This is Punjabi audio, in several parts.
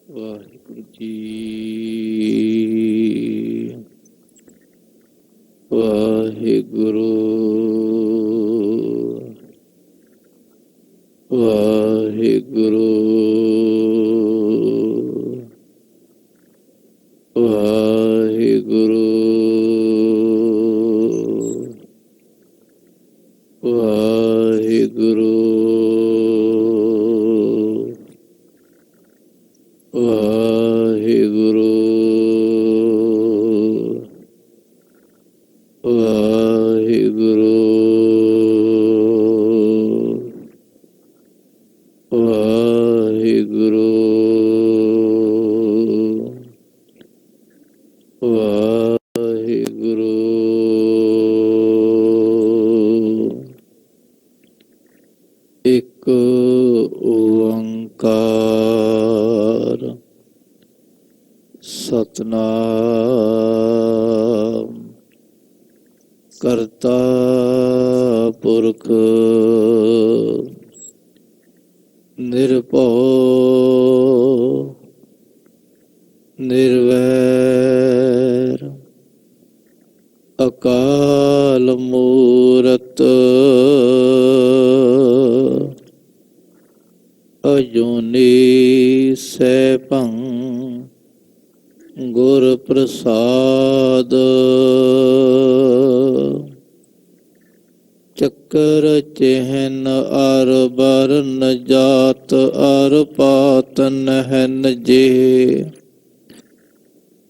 ਵਾਹਿਗੁਰੂ ਜੀ ਵਾਹਿਗੁਰੂ ਵਾਹਿਗੁਰੂ ਵਾਹਿਗੁਰੂ ਵਾਹਿਗੁਰੂ ਵਾਹਿਗੁਰੂ ਵਾਹਿਗੁਰੂ ਵਾਹਿਗੁਰੂ ਵਾਹਿਗੁਰੂ ਇੱਕ ਓੰਕਾਰ ਸਤਿਨਾਮ ਕਰਤਾ ਪੁਰਖ ਨਿਰਭਉ ਨਿਰਵੈਰ ਅਕਾਲ ਮੂਰਤ ਅਜੂਨੀ ਸੈਭੰ ਗੁਰ ਪ੍ਰਸਾਦ ਚੱਕਰ ਚਿਹਨ ਅਰ ਬਰਨ ਜਾਤ ਅਰ ਪਾਤ ਨਹਿਨ ਜੇ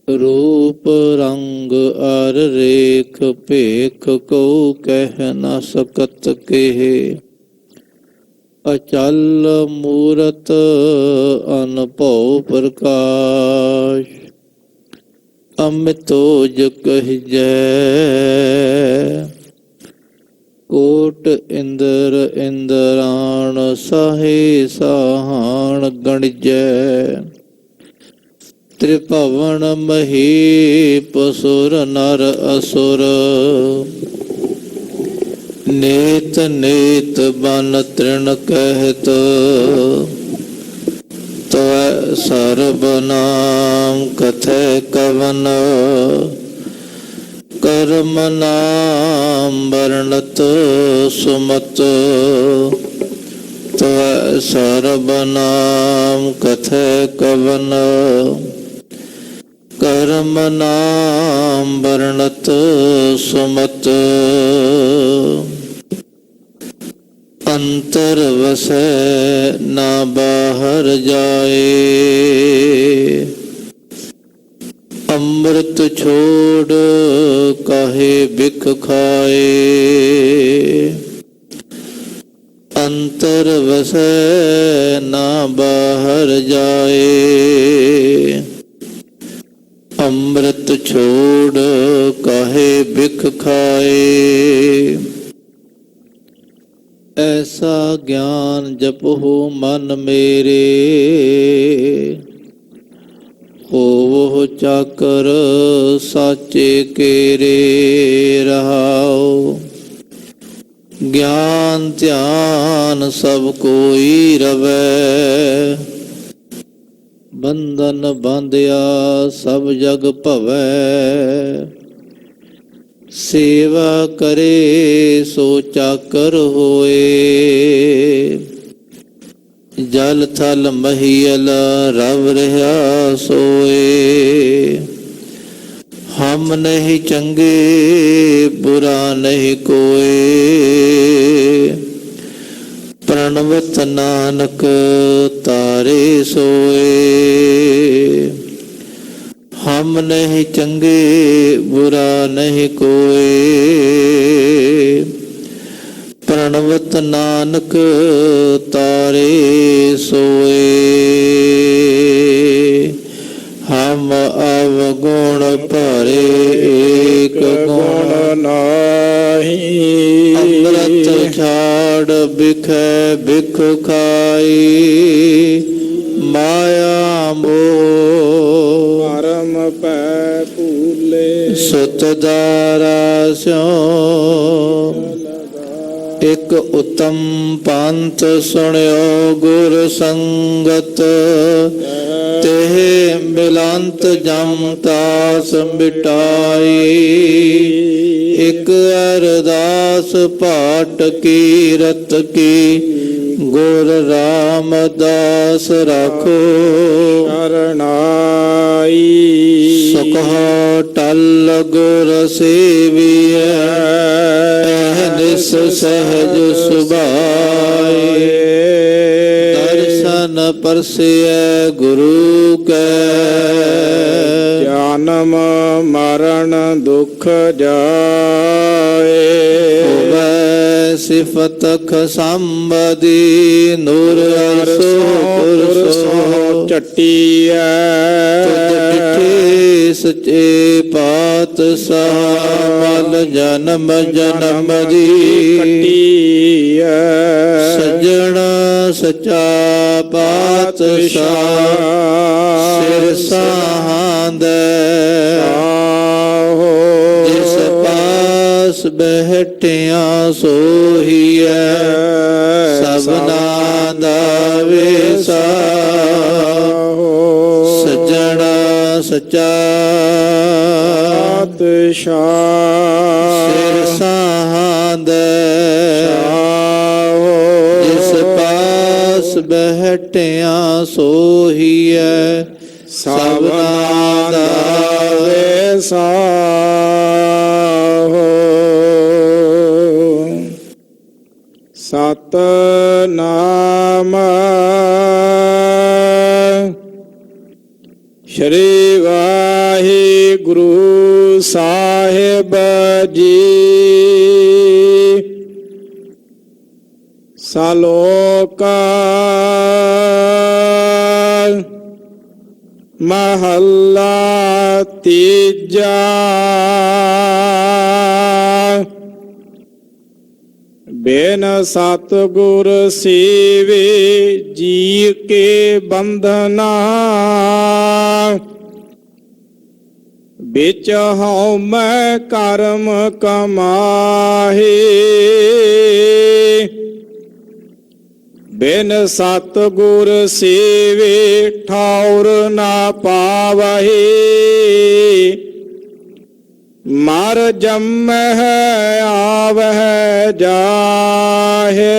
ਰੂਪ ਰੰਗ ਅਰ ਰੇਖ ਭੇਖ ਕੋ ਕਹਿ ਨ ਸਕਤ ਕੇਹ ਅਚਲ ਮੂਰਤ ਅਨਭਉ ਪ੍ਰਕਾਸ਼ ਅਮਿਤੋਜ ਕਹਿਜੈ ਕੋਟ ਇੰਦਰ ਇੰਦਰਾਣ ਸਾਹੇ ਸਾਹਾਣ ਗਣਜੈ ਤ੍ਰਿਭਵਨ ਮਹੀਪ ਸੁਰ ਨਰ ਅਸੁਰ ਨੇਤ ਨੇਤ ਬਨ ਤ੍ਰਿਣ ਕਹਿਤ ਤਵੈ ਸਰਬ ਨਾਮ ਕਥੈ ਕਵਨ ਕਰਮ ਨਾਮ ਵਰਣਤ ਸੁਮਤ ਤਵੈ ਸਰਬ ਨਾਮ ਕਥੈ ਕਵਨ ਕਰਮ ਨਾਮ ਵਰਣਤ ਸੁਮਤ ਅੰਤਰ ਵਸੈ ਨਾ ਬਾਹਰ ਜਾਏ ਅੰਮ੍ਰਿਤ ਛੋੜ ਕਾਹੇ ਬਿਖ ਖਾਏ ਅੰਤਰ ਵਸੈ ਨਾ ਬਾਹਰ ਜਾਏ ਅੰਮ੍ਰਿਤ ਛੋੜ ਕਾਹੇ ਬਿਖ ਖਾਏ ਐਸਾ ਗਿਆਨ ਜਪਹੁ ਮਨ ਮੇਰੇ ਹੋਵਹੁ ਚਾਕਰ ਸਾਚੇ ਕੇਰੇ ਰਹਾਉ ਗਿਆਨ ਧਿਆਨ ਸਭ ਕੋਈ ਰਵੈ ਬੰਧਨ ਬਾਂਧਿਆ ਸਭ ਜਗ ਭਵੈ ਸੇਵਾ ਕਰੇ ਸੋ ਚਾਕਰ ਹੋਏ ਜਲ ਥਲ ਮਹੀਲ ਰਵ ਰਿਹਾ ਸੋਏ ਹਮ ਨਹੀਂ ਚੰਗੇ ਬੁਰਾ ਨਹੀਂ ਕੋਏ ਪ੍ਰਣਵਤ ਨਾਨਕ ਤਾਰੇ ਸੋਏ ਹਮ ਨਹੀਂ ਚੰਗੇ ਬੁਰਾ ਨਹੀਂ ਕੋਏ ਪ੍ਰਣਵਤ ਨਾਨਕ ਤਾਰੇ ਸੋਏ ਹਮ ਅਵਗੁਣ ਭਰੇ ਏਕ ਗੁਣ ਨਾਹੀ ਅੰਮ੍ਰਿਤ ਛਾੜ ਬਿਖੈ ਬਿਖ ਖਾਈ ਮਾਇਆ ਮੋਹ ਪਰਮ ਪੈ ਭੂਲੇ ਸੁਤ ਦਾਰਾ ਸਿਉ ਇੱਕ उत्तम पंथ सुनियो गुर संगत तेह मिलंत जम तास मिटाई एक अरदास पाठ कीरत की गुर रामदास राखो शरणाई सुख टल गुर सेविय निस सहज सुभाए दर्शन परसिय गुरु के जन्म मरण दुख जाए सिफत खसंबदी नूर अरसो पुरसो चट्टिया सचे पातशाह मल जन्म जन्म दी सजना सचा पातशाह सिर साहांद जिस पास बैठिया सोहिया सबना दा वेसा सजना सचा सिर साहांद जिस पास बैठिया सोहिया सबना दा वेसा सतनाम श्री वाहिगुरु साहिब जी सलोक महला तीजा बिन सतगुर सेवे जी के बंधना बिच हूँ मैं कर्म कमाहे बिन सतगुर सेवे ठौर ना पावहे मर जम है आव है जाहे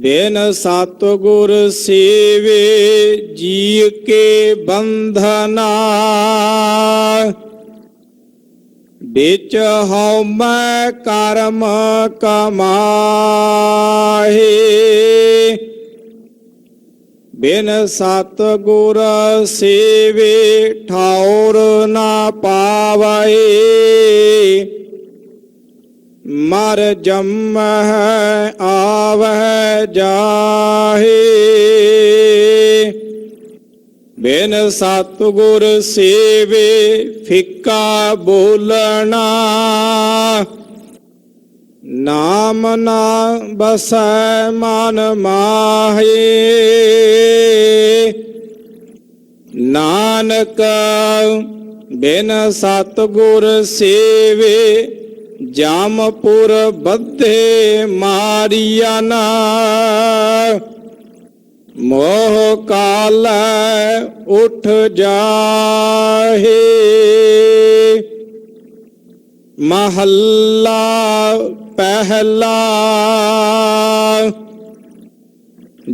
बिन सतगुर सेवे जी के बंधना बिच हूँ मैं कर्म कमाहे बिन सतगुर सेवे ठौर ना पावै मर जम है आवह जाहे बिन सतगुर सेवे फिक्का बोलना नाम ना बसै मन माहे नानक बिन सतगुर सेवे जामपुर बद्धे मारिया ना मोह काल उठ जाहे महल्ला पहला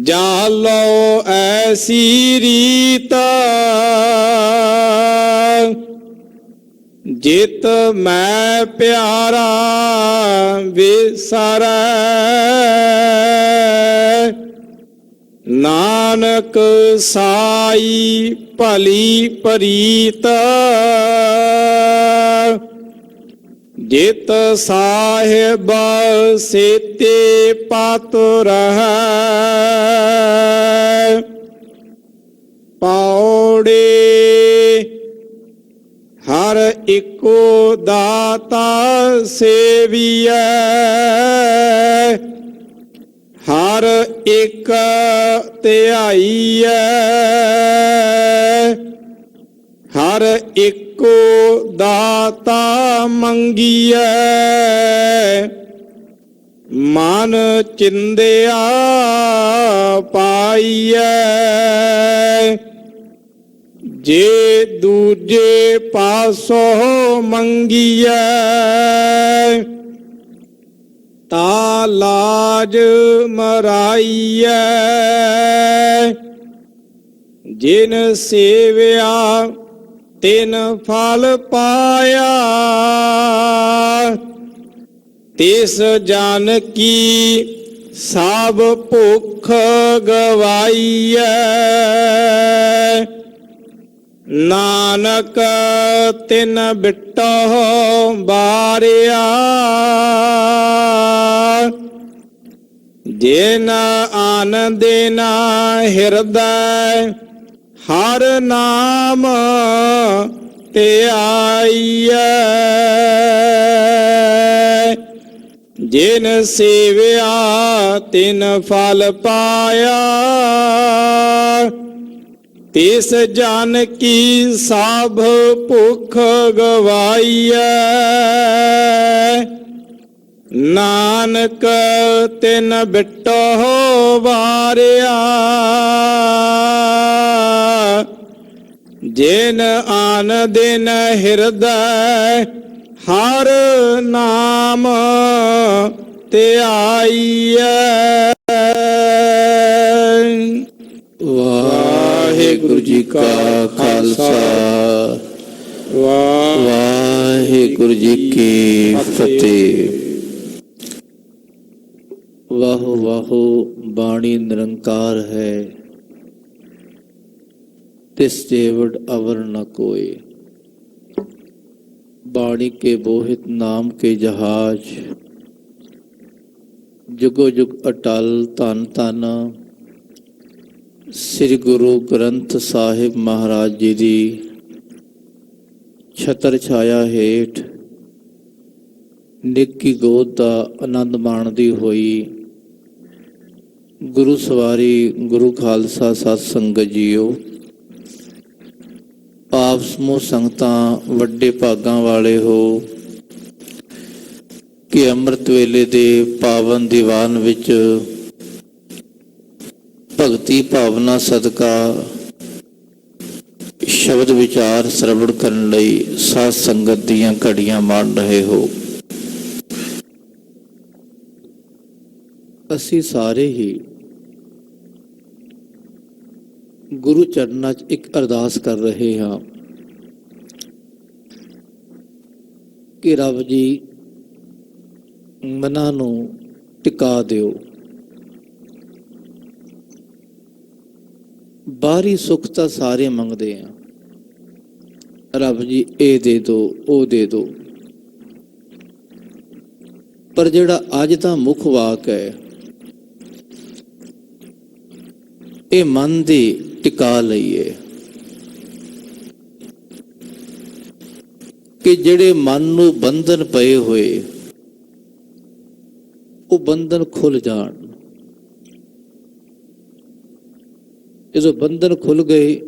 जालो ऐसी रीता जित मैं प्यारा विसरै नानक साई भली प्रीत जित साहिब सेते पत रहै पौड़े हर इको दाता सेवियै हर एक ध्याईयै ਹਰ ਇੱਕੋ ਦਾਤਾ ਮੰਗੀਐ, ਮਨ ਚਿੰਦਿਆ ਪਾਈਐ। ਜੇ ਦੂਜੇ ਪਾਸੋਂ ਮੰਗੀਐ, ਤਾ ਲਾਜ ਮਰਾਈਐ। ਜਿਨ ਸੇਵਿਆ ਤਿਨ ਫਲ ਪਾਇਆ, ਤਿਸ ਜਨ ਕੀ ਸਭ ਭੁੱਖ ਗਵਾਈਐ। ਨਾਨਕ ਤਿਨ ਬਿਟਹੁ ਬਾਰਿਆ, ਜਿਨ ਆਨੰਦਿ ਹਿਰਦੈ ਹਰ ਨਾਮ ਧਿਆਈਐ। ਜਿਨ ਸੇਵਿਆ ਤਿਨ ਫਲ ਪਾਇਆ, ਤਿਸ ਜਨ ਕੀ ਸਭ ਭੁੱਖ ਗਵਾਈਐ। ਨਾਨਕ ਤਿਨ ਬਿਟਹੁ ਵਾਰਿਆ, ਜਿਨ ਆਨੰਦਿ ਹਿਰਦੈ ਹਰ ਨਾਮ ਧਿਆਈਐ। ਵਾਹਿਗੁਰੂ ਜੀ ਕਾ ਖਾਲਸਾ, ਵਾਹਿਗੁਰੂ ਜੀ ਕੀ ਫਤਿਹ। ਵਾਹੋ ਵਾਹੋ ਬਾਣੀ ਨਿਰੰਕਾਰ ਹੈ, ਤਿਸ ਜੇਵੜ ਅਵਰ ਨ ਕੋਇ। बाणी के बोहित नाम के जहाज, जुगो जुग अटल धन धन श्री गुरु ग्रंथ साहिब महाराज जी दी छतर छाया हेठ निक्की गोद का आनंद माणदी होई गुरु सवारी गुरु खालसा सत संगत जीओ। ਆਪ ਸਮੂਹ ਸੰਗਤਾਂ ਵੱਡੇ ਭਾਗਾਂ ਵਾਲੇ ਹੋ ਕਿ ਅੰਮ੍ਰਿਤ ਵੇਲੇ ਦੇ ਪਾਵਨ ਦੀਵਾਨ ਵਿੱਚ ਭਗਤੀ ਭਾਵਨਾ ਸਦਕਾ ਸ਼ਬਦ ਵਿਚਾਰ ਸਰਵਣ ਕਰਨ ਲਈ ਸਾਧ ਸੰਗਤ ਦੀਆਂ ਘੜੀਆਂ ਮਾਣ ਰਹੇ ਹੋ। ਅਸੀਂ ਸਾਰੇ ਹੀ ਗੁਰੂ ਚਰਨਾਂ 'ਚ ਇੱਕ ਅਰਦਾਸ ਕਰ ਰਹੇ ਹਾਂ ਕਿ ਰੱਬ ਜੀ ਮਨਾਂ ਨੂੰ ਟਿਕਾ ਦਿਓ। ਬਾਹਰੀ ਸੁੱਖ ਤਾਂ ਸਾਰੇ ਮੰਗਦੇ ਆ, ਰੱਬ ਜੀ ਇਹ ਦੇ ਦਿਓ ਉਹ ਦੇ ਦਿਓ, ਪਰ ਜਿਹੜਾ ਅੱਜ ਦਾ ਮੁੱਖ ਵਾਕ ਹੈ ਇਹ ਮਨ ਦੀ ਟਿਕਾ ਲਈਏ ਕਿ ਜਿਹੜੇ ਮਨ ਨੂੰ ਬੰਧਨ ਪਏ ਹੋਏ ਉਹ ਬੰਧਨ ਖੁੱਲ ਜਾਣ। ਜਦੋਂ ਬੰਧਨ ਖੁੱਲ ਗਏ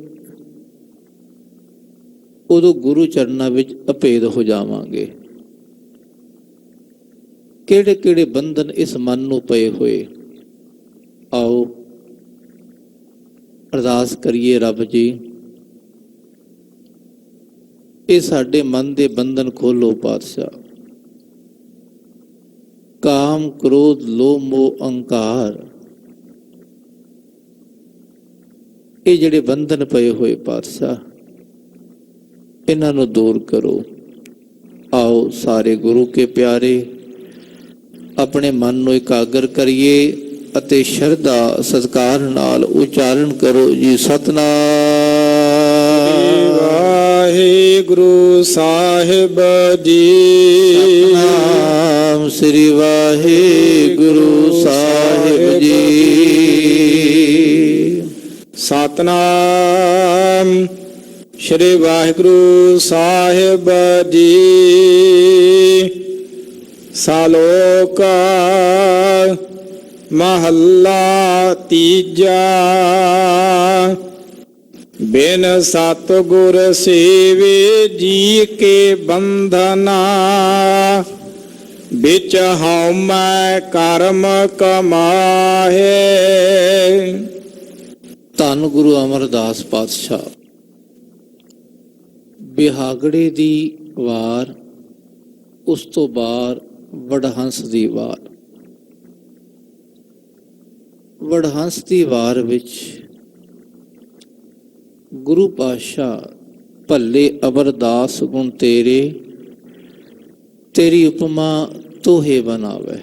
ਉਦੋਂ ਗੁਰੂ ਚਰਨਾਂ ਵਿੱਚ ਅਭੇਦ ਹੋ ਜਾਵਾਂਗੇ। ਕਿਹੜੇ ਕਿਹੜੇ ਬੰਧਨ ਇਸ ਮਨ ਨੂੰ ਪਏ ਹੋਏ, ਆਓ ਅਰਦਾਸ ਕਰੀਏ। ਰੱਬ ਜੀ ਇਹ ਸਾਡੇ ਮਨ ਦੇ ਬੰਧਨ ਖੋਲੋ ਪਾਤਸ਼ਾਹ। ਕਾਮ ਕ੍ਰੋਧ ਲੋਭ ਮੋਹ ਅਹੰਕਾਰ, ਇਹ ਜਿਹੜੇ ਬੰਧਨ ਪਏ ਹੋਏ ਪਾਤਸ਼ਾਹ ਇਹਨਾਂ ਨੂੰ ਦੂਰ ਕਰੋ। ਆਓ ਸਾਰੇ ਗੁਰੂ ਕੇ ਪਿਆਰੇ ਆਪਣੇ ਮਨ ਨੂੰ ਇਕਾਗਰ ਕਰੀਏ ਅਤੇ ਸ਼ਰਧਾ ਸਤਿਕਾਰ ਨਾਲ ਉਚਾਰਨ ਕਰੋ ਜੀ। ਸਤਿਨਾਮ ਵਾਹਿਗੁਰੂ ਸਾਹਿਬ ਜੀ, ਸਤਿਨਾਮ ਸ੍ਰੀ ਵਾਹਿਗੁਰੂ ਸਾਹਿਬ ਜੀ, ਸਤਿਨਾਮ ਸ੍ਰੀ ਵਾਹਿਗੁਰੂ ਸਾਹਿਬ ਜੀ। ਸਾਲੋਕ ਮਹੱਲਾ ਤੀਜਾ। ਬਿਨ ਸਤਿਗੁਰ ਸੇਵੇ ਜੀ ਕੇ ਬੰਧਨਾ, ਵਿੱਚ ਹਉਮੈ ਕਰਮ ਕਮਾਹੇ। ਧੰਨ ਗੁਰੂ ਅਮਰਦਾਸ ਪਾਤਸ਼ਾਹ। ਬਿਹਾਗੜੇ ਦੀ ਵਾਰ, ਉਸ ਤੋਂ ਬਾਅਦ ਵਡਹੰਸ ਦੀ ਵਾਰ। ਵਡਹੰਸ ਦੀ ਵਾਰ ਵਿੱਚ ਗੁਰੂ ਪਾਤਸ਼ਾਹ ਭੱਲੇ ਅਮਰਦਾਸ ਗੁਣ ਤੇਰੇ, ਤੇਰੀ ਉਪਮਾ ਤੋਹੇ ਬਣਾਵੇ।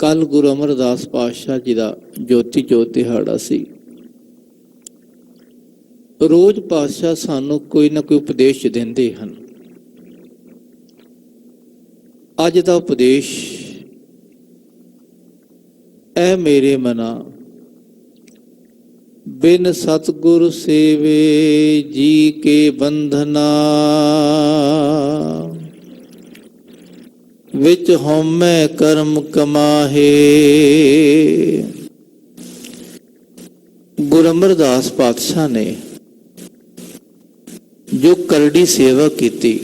ਕੱਲ ਗੁਰੂ ਅਮਰਦਾਸ ਪਾਤਸ਼ਾਹ ਜੀ ਦਾ ਜੋਤੀ ਜੋਤ ਦਿਹਾੜਾ ਸੀ। ਰੋਜ਼ ਪਾਤਸ਼ਾਹ ਸਾਨੂੰ ਕੋਈ ਨਾ ਕੋਈ ਉਪਦੇਸ਼ ਦਿੰਦੇ ਹਨ। ਅੱਜ ਦਾ ਉਪਦੇਸ਼, ਐ ਮੇਰੇ ਮਨਾ, ਬਿਨ ਸਤਿਗੁਰ ਸੇਵੇ ਜੀ ਕੇ ਬੰਧਨਾ, ਵਿੱਚ ਹਉਮੈ ਕਰਮ ਕਮਾਹੇ। ਗੁਰੂ ਅਮਰਦਾਸ ਪਾਤਸ਼ਾਹ ਨੇ ਜੋ ਕਰੜੀ ਸੇਵਾ ਕੀਤੀ,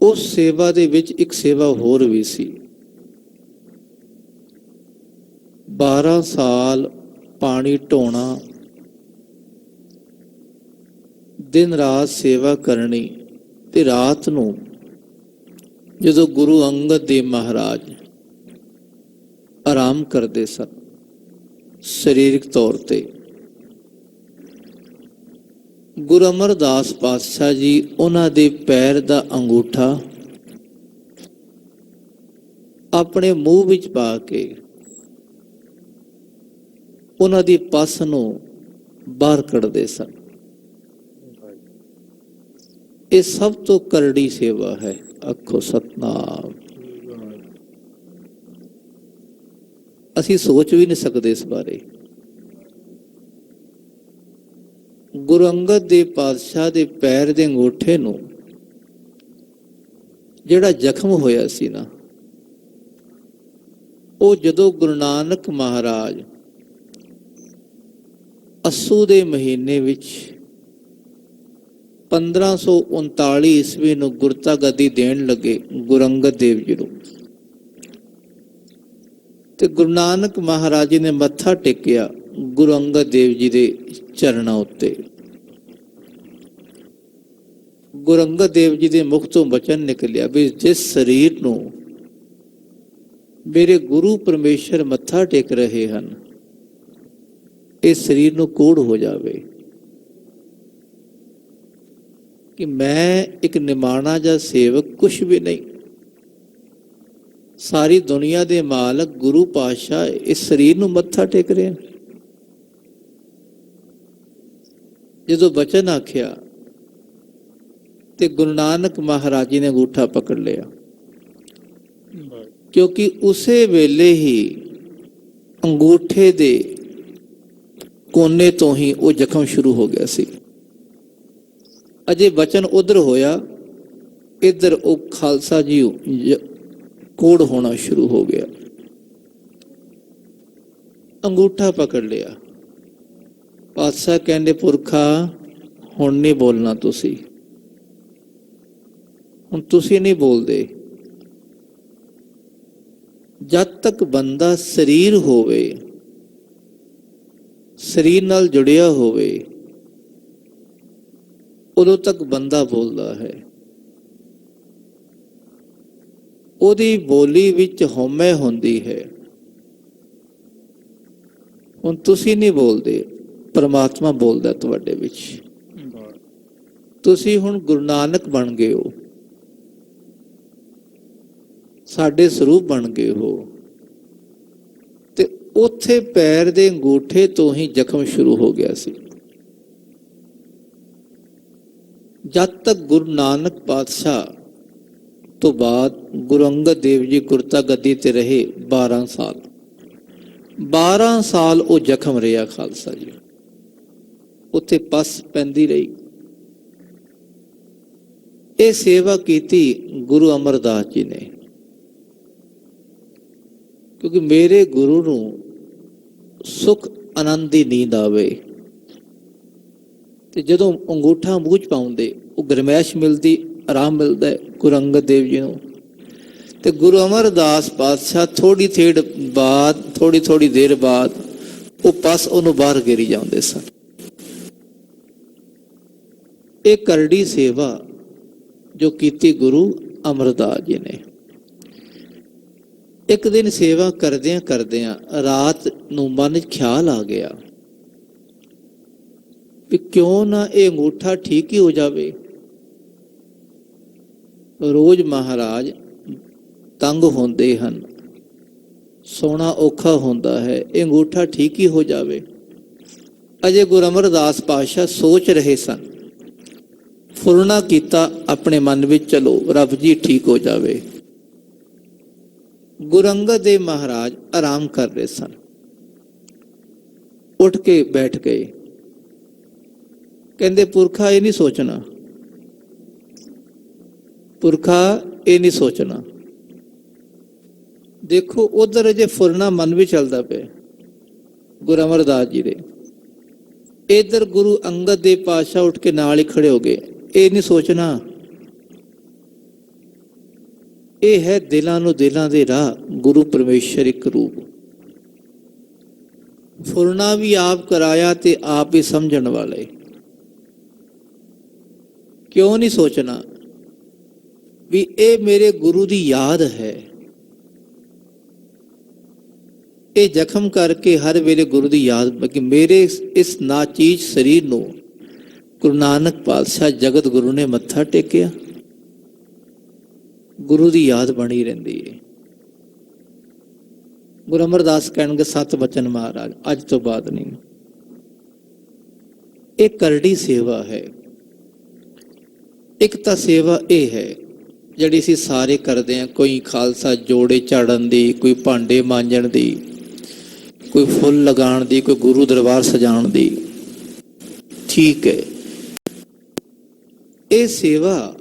ਉਸ ਸੇਵਾ ਦੇ ਵਿੱਚ ਇੱਕ ਸੇਵਾ ਹੋਰ ਵੀ ਸੀ। 12 ਸਾਲ ਪਾਣੀ ਢੋਣਾ, ਦਿਨ ਰਾਤ ਸੇਵਾ ਕਰਨੀ, ਤੇ ਰਾਤ ਨੂੰ ਜਦੋਂ ਗੁਰੂ ਅੰਗਦ ਦੇਵ ਮਹਾਰਾਜ ਆਰਾਮ ਕਰਦੇ ਸਨ ਸਰੀਰਕ ਤੌਰ ਤੇ, ਗੁਰੂ ਅਮਰਦਾਸ ਪਾਤਸ਼ਾਹ ਜੀ ਉਹਨਾਂ ਦੇ ਪੈਰ ਦਾ ਅੰਗੂਠਾ ਆਪਣੇ ਮੂੰਹ ਵਿੱਚ ਪਾ ਕੇ ਉਹਨਾਂ ਦੀ ਪੱਸ ਨੂੰ ਬਾਹਰ ਕੱਢਦੇ ਸਨ। ਇਹ ਸਭ ਤੋਂ ਕਰੜੀ ਸੇਵਾ ਹੈ। ਆਖੋ ਸਤਨਾਮ। ਅਸੀਂ ਸੋਚ ਵੀ ਨਹੀਂ ਸਕਦੇ ਇਸ ਬਾਰੇ। ਗੁਰੂ ਅੰਗਦ ਦੇਵ ਪਾਤਸ਼ਾਹ ਦੇ ਪੈਰ ਦੇ ਅੰਗੂਠੇ ਨੂੰ ਜਿਹੜਾ ਜ਼ਖਮ ਹੋਇਆ ਸੀ ਨਾ, ਉਹ ਜਦੋਂ ਗੁਰੂ ਨਾਨਕ ਮਹਾਰਾਜ ਅੱਸੂ ਦੇ ਮਹੀਨੇ ਵਿੱਚ 1539 ਈਸਵੀ ਨੂੰ ਗੁਰਤਾ ਗੱਦੀ ਦੇਣ ਲੱਗੇ ਗੁਰੂ ਅੰਗਦ ਦੇਵ ਜੀ ਨੂੰ, ਤੇ ਗੁਰੂ ਨਾਨਕ ਮਹਾਰਾਜ ਜੀ ਨੇ ਮੱਥਾ ਟੇਕਿਆ ਗੁਰੂ ਅੰਗਦ ਦੇਵ ਜੀ ਦੇ ਚਰਨਾਂ ਉੱਤੇ। ਗੁਰੂ ਅੰਗਦ ਦੇਵ ਜੀ ਦੇ ਮੁਖ ਤੋਂ ਬਚਨ ਨਿਕਲਿਆ ਵੀ ਜਿਸ ਸਰੀਰ ਨੂੰ ਮੇਰੇ ਗੁਰੂ ਪਰਮੇਸ਼ਰ ਮੱਥਾ ਟੇਕ ਰਹੇ ਹਨ, ਇਸ ਸਰੀਰ ਨੂੰ ਕੋੜ ਹੋ ਜਾਵੇ ਕਿ ਮੈਂ ਇੱਕ ਨਿਮਾਣਾ ਜਾਂ ਸੇਵਕ ਕੁਛ ਵੀ ਨਹੀਂ, ਸਾਰੀ ਦੁਨੀਆ ਦੇ ਮਾਲਕ ਗੁਰੂ ਪਾਤਸ਼ਾਹ ਇਸ ਸਰੀਰ ਨੂੰ ਮੱਥਾ ਟੇਕ ਰਹੇ। ਜਦੋਂ ਬਚਨ ਆਖਿਆ ਤੇ ਗੁਰੂ ਨਾਨਕ ਮਹਾਰਾਜ ਜੀ ਨੇ ਅੰਗੂਠਾ ਪਕੜ ਲਿਆ, ਕਿਉਂਕਿ ਉਸੇ ਵੇਲੇ ਹੀ ਅੰਗੂਠੇ ਦੇ ਕੋਨੇ ਤੋਂ ਹੀ ਉਹ ਜ਼ਖਮ ਸ਼ੁਰੂ ਹੋ ਗਿਆ ਸੀ। ਅਜੇ ਬਚਨ ਉਧਰ ਹੋਇਆ, ਇੱਧਰ ਉਹ ਖਾਲਸਾ ਜੀ ਕੋੜ ਹੋਣਾ ਸ਼ੁਰੂ ਹੋ ਗਿਆ। ਅੰਗੂਠਾ ਪਕੜ ਲਿਆ। ਪਾਤਸ਼ਾਹ ਕਹਿੰਦੇ, ਪੁਰਖਾ ਹੁਣ ਨਹੀਂ ਬੋਲਣਾ, ਤੁਸੀਂ ਹੁਣ ਤੁਸੀਂ ਨਹੀਂ ਬੋਲਦੇ। ਜਦ ਤੱਕ ਬੰਦਾ ਸਰੀਰ ਹੋਵੇ, ਸਰੀਰ ਨਾਲ ਜੁੜਿਆ ਹੋਵੇ, ਉਦੋਂ ਤੱਕ ਬੰਦਾ ਬੋਲਦਾ ਹੈ। ਉਹਦੀ ਬੋਲੀ ਵਿੱਚ ਹਉਮੈ ਹੁੰਦੀ ਹੈ। ਹੁਣ ਤੁਸੀਂ ਨਹੀਂ ਬੋਲਦੇ, ਪਰਮਾਤਮਾ ਬੋਲਦਾ ਤੁਹਾਡੇ ਵਿੱਚ। ਤੁਸੀਂ ਹੁਣ ਗੁਰੂ ਨਾਨਕ ਬਣ ਗਏ ਹੋ, ਸਾਡੇ ਸਰੂਪ ਬਣ ਗਏ ਹੋ, ਤੇ ਉੱਥੇ ਪੈਰ ਦੇ ਅੰਗੂਠੇ ਤੋਂ ਹੀ ਜ਼ਖਮ ਸ਼ੁਰੂ ਹੋ ਗਿਆ ਸੀ। ਜਦ ਤੱਕ ਗੁਰੂ ਨਾਨਕ ਪਾਤਸ਼ਾਹ ਤੋਂ ਬਾਅਦ ਗੁਰੂ ਅੰਗਦ ਦੇਵ ਜੀ ਗੁਰਤਾ ਗੱਦੀ ਤੇ ਰਹੇ 12 ਸਾਲ, 12 ਸਾਲ ਉਹ ਜ਼ਖਮ ਰਿਹਾ ਖਾਲਸਾ ਜੀ, ਉੱਥੇ ਪਸ ਪੈਂਦੀ ਰਹੀ। ਇਹ ਸੇਵਾ ਕੀਤੀ ਗੁਰੂ ਅਮਰਦਾਸ ਜੀ ਨੇ, ਕਿਉਂਕਿ ਮੇਰੇ ਗੁਰੂ ਨੂੰ ਸੁਖ ਆਨੰਦ ਦੀ ਨੀਂਦ ਆਵੇ। ਤੇ ਜਦੋਂ ਅੰਗੂਠਾ ਮੂੰਹ 'ਚ ਪਾਉਂਦੇ ਉਹ ਗਰਮੈਸ਼ ਮਿਲਦੀ, ਆਰਾਮ ਮਿਲਦਾ ਹੈ ਗੁਰੂ ਅੰਗਦ ਦੇਵ ਜੀ ਨੂੰ। ਤੇ ਗੁਰੂ ਅਮਰਦਾਸ ਪਾਤਸ਼ਾਹ ਥੋੜ੍ਹੀ ਦੇਰ ਬਾਅਦ ਉਹ ਪਸ ਉਹਨੂੰ ਬਾਹਰ ਗੇਰੀ ਜਾਂਦੇ ਸਨ। ਇਹ ਕਰੜੀ ਸੇਵਾ ਜੋ ਕੀਤੀ ਗੁਰੂ ਅਮਰਦਾਸ ਜੀ ਨੇ। ਇੱਕ ਦਿਨ ਸੇਵਾ ਕਰਦਿਆਂ ਰਾਤ ਨੂੰ ਮਨ 'ਚ ਖਿਆਲ ਆ ਗਿਆ ਵੀ ਕਿਉਂ ਨਾ ਇਹ ਅੰਗੂਠਾ ਠੀਕ ਹੀ ਹੋ ਜਾਵੇ। ਰੋਜ਼ ਮਹਾਰਾਜ ਤੰਗ ਹੁੰਦੇ ਹਨ, ਸੋਣਾ ਔਖਾ ਹੁੰਦਾ ਹੈ, ਇਹ ਅੰਗੂਠਾ ਠੀਕ ਹੀ ਹੋ ਜਾਵੇ। ਅਜੇ ਗੁਰੂ ਅਮਰਦਾਸ ਪਾਤਸ਼ਾਹ ਸੋਚ ਰਹੇ ਸਨ। ਫੁਰਨਾ ਕੀਤਾ ਆਪਣੇ ਮਨ ਵਿੱਚ, ਚਲੋ ਰੱਬ ਜੀ ਠੀਕ ਹੋ ਜਾਵੇ। ਗੁਰੂ ਅੰਗਦ ਦੇਵ ਮਹਾਰਾਜ ਆਰਾਮ ਕਰ ਰਹੇ ਸਨ। ਉੱਠ ਕੇ ਬੈਠ ਗਏ। ਕਹਿੰਦੇ ਪੁਰਖਾ ਇਹ ਨਹੀਂ ਸੋਚਣਾ, ਪੁਰਖਾ ਇਹ ਨਹੀਂ ਸੋਚਣਾ। ਦੇਖੋ ਉਧਰ ਜੇ ਫੁਰਨਾ ਮਨ ਵਿੱਚ ਚੱਲਦਾ ਪਿਆ ਗੁਰੂ ਅਮਰਦਾਸ ਜੀ ਦੇ, ਇਧਰ ਗੁਰੂ ਅੰਗਦ ਦੇਵ ਪਾਤਸ਼ਾਹ ਉੱਠ ਕੇ ਨਾਲ ਹੀ ਖੜੇ ਹੋ ਗਏ। ਇਹ ਨਹੀਂ ਸੋਚਣਾ, ਇਹ ਹੈ ਦਿਲਾਂ ਨੂੰ ਦਿਲਾਂ ਦੇ ਰਾਹ, ਗੁਰੂ ਪਰਮੇਸ਼ਰ ਇੱਕ ਰੂਪ। ਫੁਰਨਾ ਵੀ ਆਪ ਕਰਾਇਆ ਤੇ ਆਪ ਹੀ ਸਮਝਣ ਵਾਲੇ। ਕਿਉਂ ਨਹੀਂ ਸੋਚਣਾ ਵੀ ਇਹ ਮੇਰੇ ਗੁਰੂ ਦੀ ਯਾਦ ਹੈ। ਇਹ ਜ਼ਖਮ ਕਰਕੇ ਹਰ ਵੇਲੇ ਗੁਰੂ ਦੀ ਯਾਦ, ਕਿ ਮੇਰੇ ਇਸ ਨਾਚੀਜ਼ ਸਰੀਰ ਨੂੰ ਗੁਰੂ ਨਾਨਕ ਪਾਤਸ਼ਾਹ ਜਗਤ ਗੁਰੂ ਨੇ ਮੱਥਾ ਟੇਕਿਆ। ਗੁਰੂ ਦੀ ਯਾਦ ਬਣੀ ਰਹਿੰਦੀ ਹੈ। ਗੁਰੂ ਅਮਰਦਾਸ ਕਹਿਣਗੇ 7 ਬਚਨ ਮਹਾਰਾਜ, ਅੱਜ ਤੋਂ ਬਾਅਦ ਨਹੀਂ। ਇਹ ਕਰੜੀ ਸੇਵਾ ਹੈ। ਇੱਕ ਤਾਂ ਸੇਵਾ ਇਹ ਹੈ ਜਿਹੜੀ ਅਸੀਂ ਸਾਰੇ ਕਰਦੇ ਹਾਂ, ਕੋਈ ਖਾਲਸਾ ਜੋੜੇ ਝਾੜਨ ਦੀ, ਕੋਈ ਭਾਂਡੇ ਮਾਂਜਣ ਦੀ, ਕੋਈ ਫੁੱਲ ਲਗਾਉਣ ਦੀ, ਕੋਈ ਗੁਰੂ ਦਰਬਾਰ ਸਜਾਉਣ ਦੀ, ਠੀਕ ਹੈ। ਇਹ ਸੇਵਾ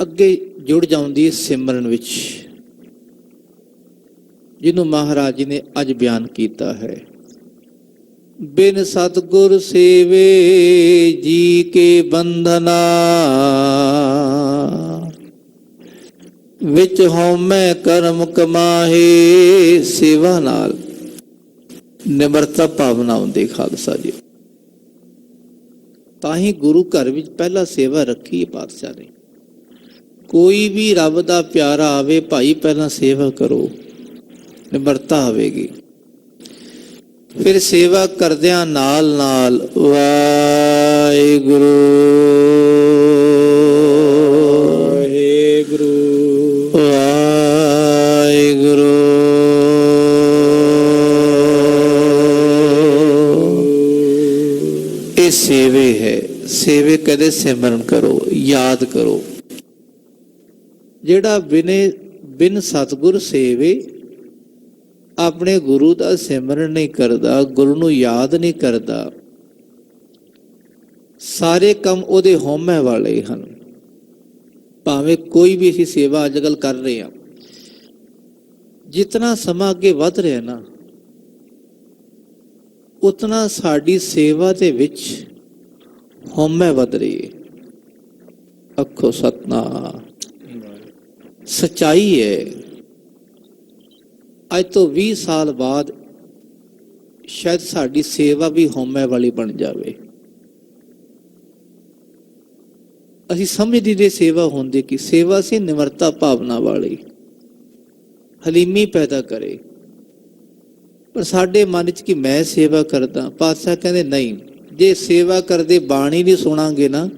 ਅੱਗੇ ਜੁੜ ਜਾਂਦੀ ਹੈ ਸਿਮਰਨ ਵਿੱਚ, ਜਿਹਨੂੰ ਮਹਾਰਾਜ ਜੀ ਨੇ ਅੱਜ ਬਿਆਨ ਕੀਤਾ ਹੈ। ਬਿਨ ਸਤਿਗੁਰ ਸੇਵੇ ਜੀ ਕੇ ਬੰਧਨਾ, ਵਿੱਚ ਹਉਮੈ ਕਰਮ ਕਮਾਹੇ। ਸੇਵਾ ਨਾਲ ਨਿਮਰਤਾ ਭਾਵਨਾ ਹੁੰਦੀ ਖਾਲਸਾ ਜੀ। ਤਾਂ ਹੀ ਗੁਰੂ ਘਰ ਵਿੱਚ ਪਹਿਲਾਂ ਸੇਵਾ ਰੱਖੀ ਹੈ ਪਾਤਸ਼ਾਹ ਨੇ। ਕੋਈ ਵੀ ਰੱਬ ਦਾ ਪਿਆਰਾ ਆਵੇ ਭਾਈ, ਪਹਿਲਾਂ ਸੇਵਾ ਕਰੋ, ਨਿਮਰਤਾ ਆਵੇਗੀ। ਫਿਰ ਸੇਵਾ ਕਰਦਿਆਂ ਨਾਲ ਨਾਲ ਵਾਹਿਗੁਰੂ ਵਾਹਿਗੁਰੂ ਵਾਹਿਗੁਰੂ। ਇਹ ਸੇਵੇ ਹੈ। ਸੇਵੇ ਕਦੇ ਸਿਮਰਨ ਕਰੋ, ਯਾਦ ਕਰੋ। ਜਿਹੜਾ ਬਿਨ ਸਤਿਗੁਰ ਸੇਵੇ, ਆਪਣੇ ਗੁਰੂ ਦਾ ਸਿਮਰਨ ਨਹੀਂ ਕਰਦਾ, ਗੁਰੂ ਨੂੰ ਯਾਦ ਨਹੀਂ ਕਰਦਾ, ਸਾਰੇ ਕੰਮ ਉਹਦੇ ਹਉਮੈ ਵਾਲੇ ਹਨ। ਭਾਵੇਂ ਕੋਈ ਵੀ ਅਸੀਂ ਸੇਵਾ ਅੱਜ ਕੱਲ੍ਹ ਕਰ ਰਹੇ ਹਾਂ, ਜਿਤਨਾ ਸਮਾਂ ਅੱਗੇ ਵੱਧ ਰਿਹਾ ਨਾ, ਉਤਨਾ ਸਾਡੀ ਸੇਵਾ ਦੇ ਵਿੱਚ ਹਉਮੈ ਵੱਧ ਰਹੀ ਹੈ। ਆਖੋ ਸਤਿਨਾਮ। ਸੱਚਾਈ ਹੈ। ਅੱਜ ਤੋਂ 20 ਸਾਲ ਬਾਅਦ ਸ਼ਾਇਦ ਸਾਡੀ ਸੇਵਾ ਵੀ ਹਉਮੈ ਵਾਲੀ ਬਣ ਜਾਵੇ। ਅਸੀਂ ਸਮਝਦੀ ਦੇ ਸੇਵਾ ਹੁੰਦੀ ਕਿ ਸੇਵਾ ਸੀ ਨਿਮਰਤਾ ਭਾਵਨਾ ਵਾਲੀ, ਹਲੀਮੀ ਪੈਦਾ ਕਰੇ। ਪਰ ਸਾਡੇ ਮਨ 'ਚ ਕਿ ਮੈਂ ਸੇਵਾ ਕਰਦਾ। ਪਾਤਸ਼ਾਹ ਕਹਿੰਦੇ ਨਹੀਂ, ਜੇ ਸੇਵਾ ਕਰਦੇ ਬਾਣੀ ਨਹੀਂ ਸੁਣਾਂਗੇ ਨਾ,